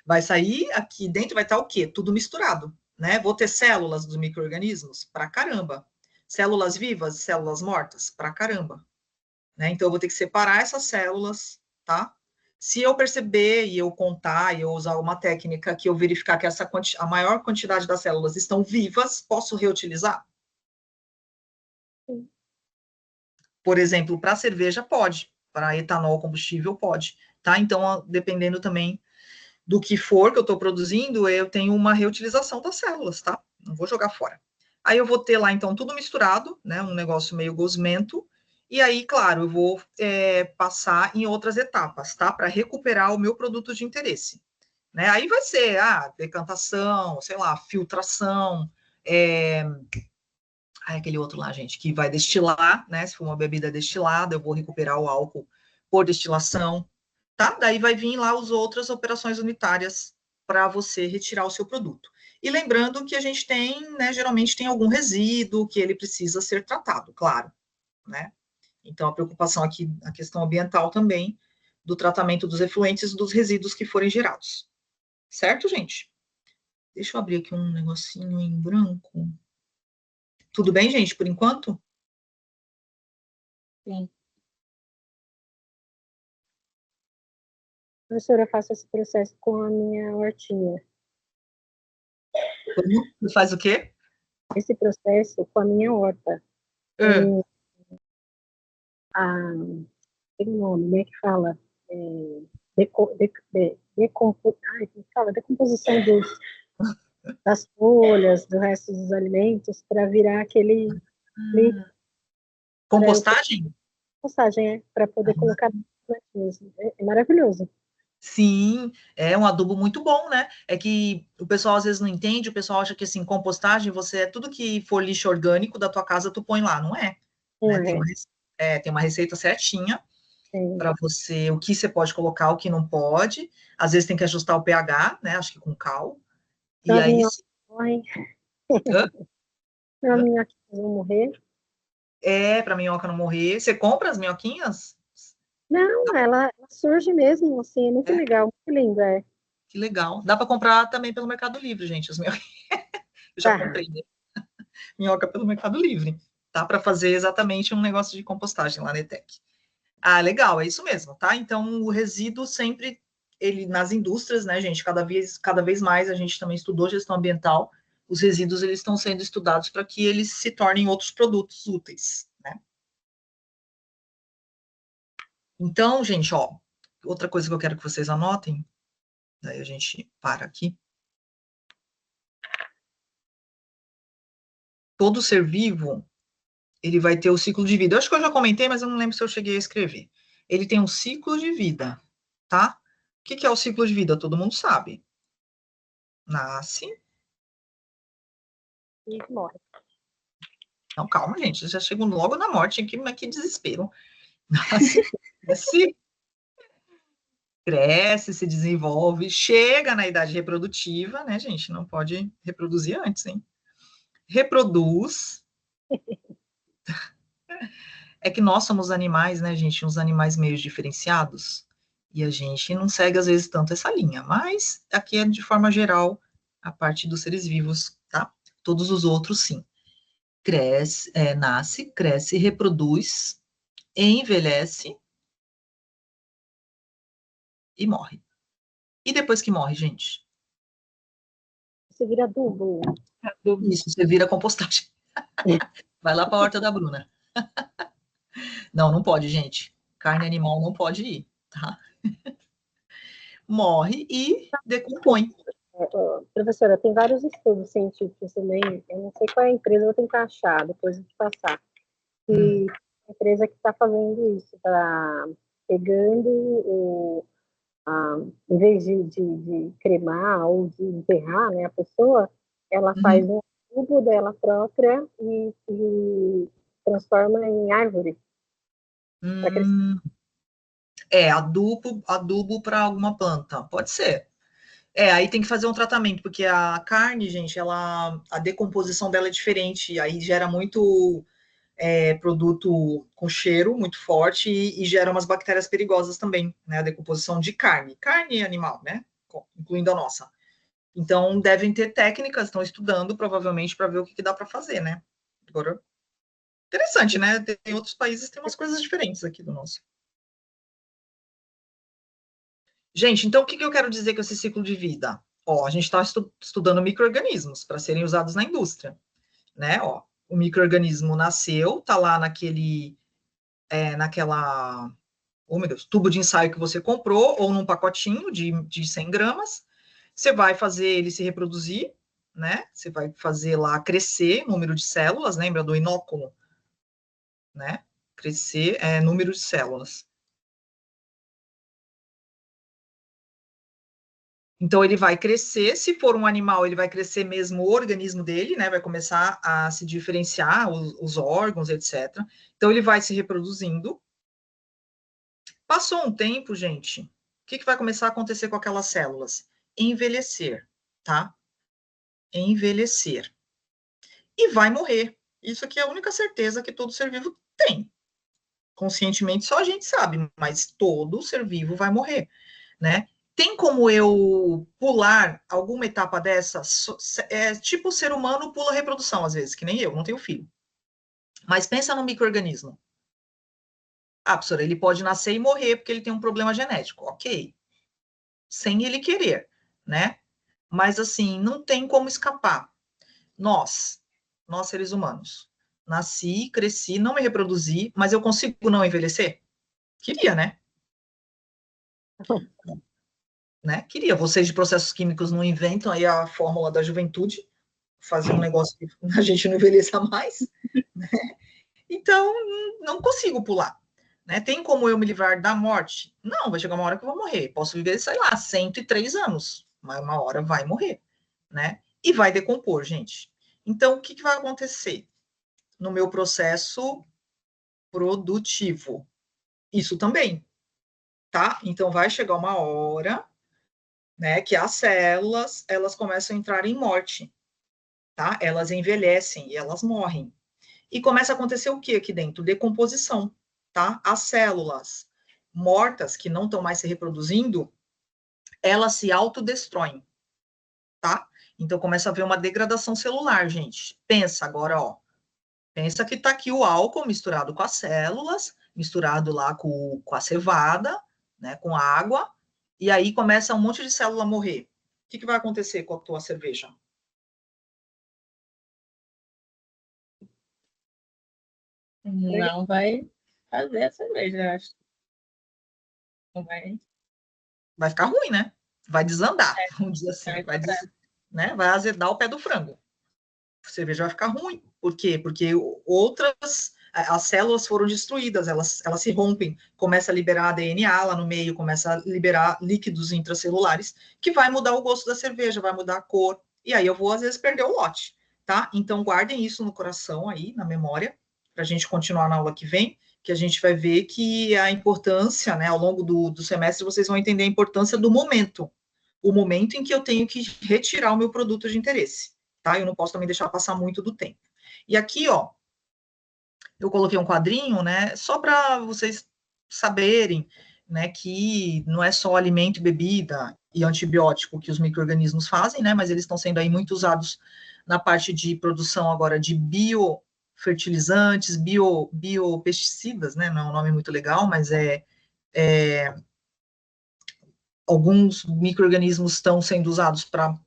Speaker 1: Vai sair aqui dentro, vai estar o quê? Tudo misturado, né? Vou ter células dos micro-organismos? Pra caramba. Células vivas, células mortas? Pra caramba. Né? Então, eu vou ter que separar essas células, tá? Se eu perceber e eu contar e eu usar uma técnica que eu verificar que a maior quantidade das células estão vivas, posso reutilizar?
Speaker 3: Sim.
Speaker 1: Por exemplo, para cerveja pode, para etanol combustível pode, tá? Então, dependendo também do que for que eu estou produzindo, eu tenho uma reutilização das células, tá? Não vou jogar fora. Aí eu vou ter lá, então, tudo misturado, né? Um negócio meio gosmento. E aí, claro, eu vou passar em outras etapas, tá? Para recuperar o meu produto de interesse. Né? Aí vai ser decantação, sei lá, filtração, aquele outro lá, gente, que vai destilar, né? Se for uma bebida destilada, eu vou recuperar o álcool por destilação, tá? Daí vai vir lá as outras operações unitárias para você retirar o seu produto. E lembrando que a gente tem, né, geralmente tem algum resíduo que ele precisa ser tratado, claro, né? Então, a preocupação aqui, a questão ambiental também, do tratamento dos efluentes e dos resíduos que forem gerados. Certo, gente? Deixa eu abrir aqui um negocinho em branco. Tudo bem, gente, por enquanto?
Speaker 3: Sim. Professora, eu faço esse processo com a minha hortinha.
Speaker 1: Você faz o quê?
Speaker 3: Esse processo com a minha horta.
Speaker 1: Ah,
Speaker 3: A, tem um nome, né, que fala ai, como fala? Decomposição das folhas, do resto dos alimentos, para virar aquele
Speaker 1: compostagem?
Speaker 3: postagem, para poder colocar nas plantinhas. É maravilhoso.
Speaker 1: Sim, é um adubo muito bom, né? É que o pessoal às vezes não entende, o pessoal acha que assim, compostagem, tudo que for lixo orgânico da tua casa, tu põe lá, não é?
Speaker 3: Não
Speaker 1: Né?
Speaker 3: é?
Speaker 1: Tem uma receita certinha
Speaker 3: Tem.
Speaker 1: para você, o que você pode colocar, o que não pode. Às vezes tem que ajustar o pH, né? Acho que com cal.
Speaker 3: Então,
Speaker 1: E
Speaker 3: as
Speaker 1: aí,
Speaker 3: minhocas morrem,
Speaker 1: hã?
Speaker 3: as minhocas vão morrer.
Speaker 1: Para minhoca não morrer. Você compra as minhoquinhas?
Speaker 3: Não, ela surge mesmo, assim, é muito
Speaker 1: É,
Speaker 3: legal, muito lindo,
Speaker 1: que legal. Dá para comprar também pelo Mercado Livre, gente. As minhoquinhas. Eu já
Speaker 3: Tá.
Speaker 1: comprei, né? Minhoca pelo Mercado Livre. Tá para fazer exatamente um negócio de compostagem lá na ETEC. Ah, legal, é isso mesmo, tá? Então, o resíduo sempre, ele nas indústrias, né, gente, cada vez mais a gente também estudou gestão ambiental, os resíduos, eles estão sendo estudados para que eles se tornem outros produtos úteis, né? Então, gente, ó, outra coisa que eu quero que vocês anotem, daí a gente para aqui. Todo ser vivo, ele vai ter o ciclo de vida. Eu acho que eu já comentei, mas eu não lembro se eu cheguei a escrever. Ele tem um ciclo de vida, tá? O que que é o ciclo de vida? Todo mundo sabe. Nasce.
Speaker 3: E morre.
Speaker 1: Não, calma, gente, já chegou logo na morte aqui, mas que desespero. Nasce, cresce, cresce, se desenvolve, chega na idade reprodutiva, né, gente? Não pode reproduzir antes, hein? Reproduz. É que nós somos animais, né, gente? Uns animais meio diferenciados. E a gente não segue, às vezes, tanto essa linha. Mas aqui é, de forma geral, a parte dos seres vivos, tá? Todos os outros, sim. Cresce, nasce, cresce, reproduz, envelhece e morre. E depois que morre, gente?
Speaker 3: Você vira adubo.
Speaker 1: Isso, você vira compostagem. Vai lá para a horta da Bruna. Não, não pode, gente. Carne animal não pode ir, tá? Morre e decompõe.
Speaker 3: Professora, tem vários estudos científicos também, eu não sei qual é a empresa, eu vou tentar achar, depois de passar. E a empresa que está fazendo isso, está pegando em vez de cremar ou de enterrar, né, a pessoa, ela faz
Speaker 1: Uhum.
Speaker 3: um tubo dela própria e transforma em árvore para crescer.
Speaker 1: Hum, adubo para alguma planta. Pode ser. Aí tem que fazer um tratamento, porque a carne, gente, a decomposição dela é diferente, aí gera muito produto com cheiro muito forte e gera umas bactérias perigosas também, né? A decomposição de carne animal, né? Incluindo a nossa. Então, devem ter técnicas, estão estudando provavelmente para ver o que dá para fazer, né? Agora, interessante, né? Tem outros países tem umas coisas diferentes aqui do nosso. Gente, então o que eu quero dizer com esse ciclo de vida? Ó, a gente está estudando micro-organismos para serem usados na indústria, né? Ó, o micro-organismo nasceu, tá lá naquela, oh meu Deus, tubo de ensaio que você comprou, ou num pacotinho de 100 gramas. Você vai fazer ele se reproduzir, né? Você vai fazer lá crescer número de células, lembra do inóculo, né? Crescer número de células. Então, ele vai crescer, se for um animal, ele vai crescer mesmo o organismo dele, né? Vai começar a se diferenciar, os órgãos, etc. Então, ele vai se reproduzindo. Passou um tempo, gente, o que vai começar a acontecer com aquelas células? Envelhecer, tá? Envelhecer. E vai morrer. Isso aqui é a única certeza que todo ser vivo tem. Conscientemente só a gente sabe, mas todo ser vivo vai morrer, né? Tem como eu pular alguma etapa dessa? Tipo o ser humano pula a reprodução, às vezes, que nem eu, não tenho filho. Mas pensa no micro-organismo. Ah, professora, ele pode nascer e morrer porque ele tem um problema genético. Ok. Sem ele querer, né? Mas, assim, não tem como escapar. Nós seres humanos, nasci, cresci, não me reproduzi, mas eu consigo não envelhecer? Queria, né? Queria. Vocês de processos químicos não inventam aí a fórmula da juventude, fazer um negócio que a gente não envelheça mais, né? Então, não consigo pular. Né? Tem como eu me livrar da morte? Não, vai chegar uma hora que eu vou morrer. Posso viver, sei lá, 103 anos, mas uma hora vai morrer, né? E vai decompor, gente. Então, o que vai acontecer no meu processo produtivo? Isso também, tá? Então, vai chegar uma hora, né, que as células, elas começam a entrar em morte, tá? Elas envelhecem e elas morrem. E começa a acontecer o que aqui dentro? Decomposição, tá? As células mortas, que não estão mais se reproduzindo, elas se autodestroem, tá? Então começa a haver uma degradação celular, gente. Pensa agora, ó. Pensa que tá aqui o álcool misturado com as células, misturado lá com a cevada, né, com a água, e aí começa um monte de célula a morrer. O que vai acontecer com a tua cerveja?
Speaker 2: Não vai fazer a cerveja, eu acho. Não vai.
Speaker 1: Vai ficar ruim, né? Vai desandar, vamos dizer assim.
Speaker 2: Vai dar.
Speaker 1: Vai azedar o pé do frango. A cerveja vai ficar ruim. Por quê? Porque as células foram destruídas, elas se rompem, começa a liberar DNA lá no meio, começa a liberar líquidos intracelulares, que vai mudar o gosto da cerveja, vai mudar a cor, e aí eu vou, às vezes, perder o lote, tá? Então, guardem isso no coração aí, na memória, para a gente continuar na aula que vem, que a gente vai ver que a importância, né, ao longo do semestre, vocês vão entender a importância do momento, o momento em que eu tenho que retirar o meu produto de interesse, tá? Eu não posso também deixar passar muito do tempo. E aqui, ó, eu coloquei um quadrinho, né, só para vocês saberem, né, que não é só alimento, bebida e antibiótico que os micro-organismos fazem, né, mas eles estão sendo aí muito usados na parte de produção agora de biofertilizantes, biopesticidas, né, não é um nome muito legal, mas alguns micro-organismos estão sendo usados para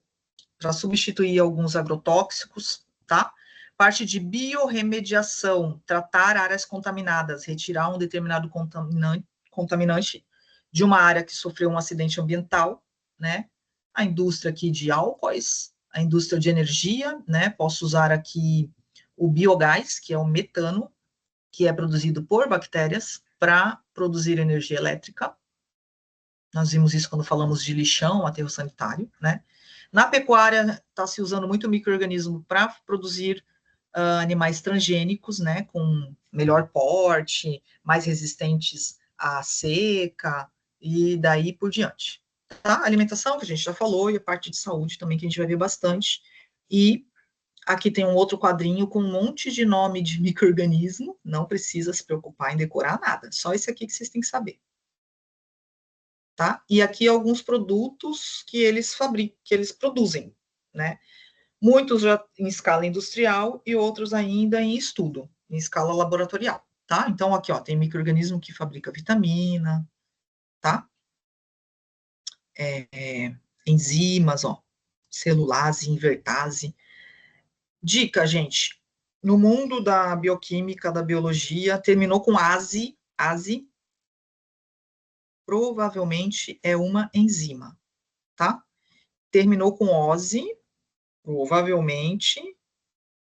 Speaker 1: substituir alguns agrotóxicos, tá? Parte de biorremediação, tratar áreas contaminadas, retirar um determinado contaminante de uma área que sofreu um acidente ambiental, né? A indústria aqui de álcoois, a indústria de energia, né? Posso usar aqui o biogás, que é o metano, que é produzido por bactérias para produzir energia elétrica. Nós vimos isso quando falamos de lixão, aterro sanitário, né? Na pecuária, está se usando muito micro-organismo para produzir animais transgênicos, né, com melhor porte, mais resistentes à seca, e daí por diante. Tá? Alimentação, que a gente já falou, e a parte de saúde também, que a gente vai ver bastante. E aqui tem um outro quadrinho com um monte de nome de micro-organismo, não precisa se preocupar em decorar nada, só esse aqui que vocês têm que saber. Tá? E aqui alguns produtos que eles fabricam, que eles produzem, né? Muitos já em escala industrial e outros ainda em estudo, em escala laboratorial, tá? Então, aqui, ó, tem micro-organismo que fabrica vitamina, tá? Enzimas, ó, celulase, invertase. Dica, gente, no mundo da bioquímica, da biologia, terminou com ASE, provavelmente é uma enzima, tá? Terminou com OSE, provavelmente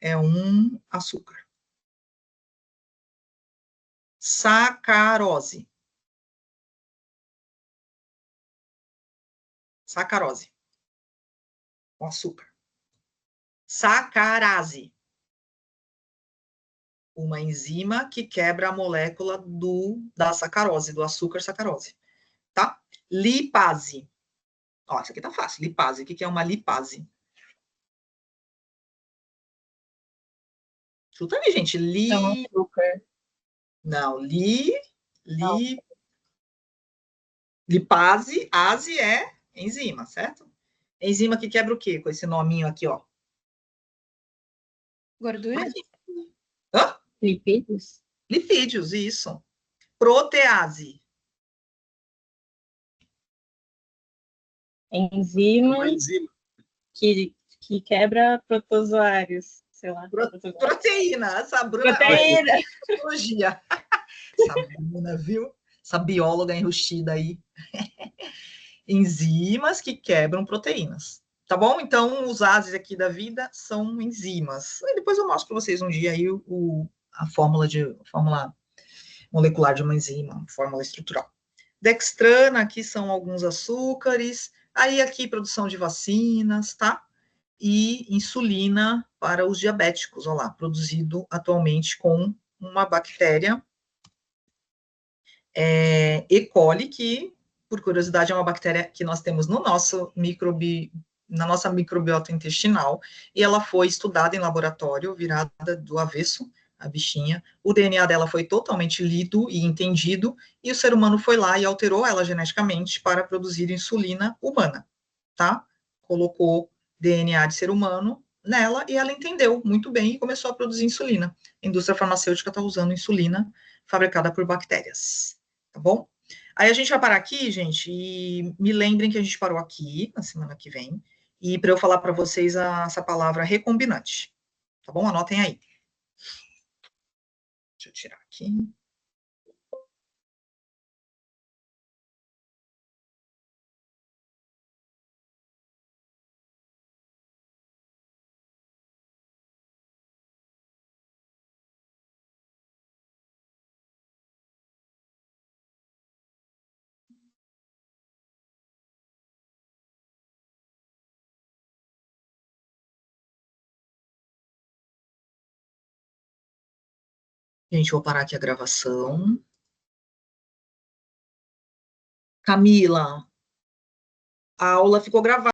Speaker 1: é um açúcar. Sacarose. Sacarose. Com açúcar. Sacarase. Uma enzima que quebra a molécula da sacarose, do açúcar sacarose. Tá? Lipase. Ó, isso aqui tá fácil. Lipase. O que é uma lipase? Chuta aí, gente.
Speaker 2: É um açúcar.
Speaker 1: Não,
Speaker 2: Não.
Speaker 1: Lipase, ase é enzima, certo? Enzima que quebra o quê? Com esse nominho aqui, ó.
Speaker 2: Gordura?
Speaker 1: Hã?
Speaker 2: Lipídios?
Speaker 1: Lipídios, isso. Protease.
Speaker 2: Enzima que quebra protozoários, sei lá.
Speaker 1: Proteína. Essa Bruna...
Speaker 2: Proteína.
Speaker 1: Biologia. Essa Bruna, viu? Essa bióloga enrustida aí. Enzimas que quebram proteínas. Tá bom? Então, os ases aqui da vida são enzimas. E depois eu mostro para vocês um dia aí a fórmula molecular de uma enzima, fórmula estrutural. Dextrana, aqui são alguns açúcares. Aí aqui produção de vacinas, tá? E insulina para os diabéticos, olha lá, produzido atualmente com uma bactéria E. coli, que, por curiosidade, é uma bactéria que nós temos no nosso na nossa microbiota intestinal, e ela foi estudada em laboratório, virada do avesso, a bichinha. O DNA dela foi totalmente lido e entendido, e o ser humano foi lá e alterou ela geneticamente para produzir insulina humana, tá? Colocou DNA de ser humano nela e ela entendeu muito bem e começou a produzir insulina. A indústria farmacêutica está usando insulina fabricada por bactérias, tá bom? Aí a gente vai parar aqui, gente, e me lembrem que a gente parou aqui na semana que vem, e para eu falar para vocês essa palavra recombinante, tá bom? Anotem aí. Deixa eu tirar aqui. Gente, vou parar aqui a gravação. Camila, a aula ficou gravada.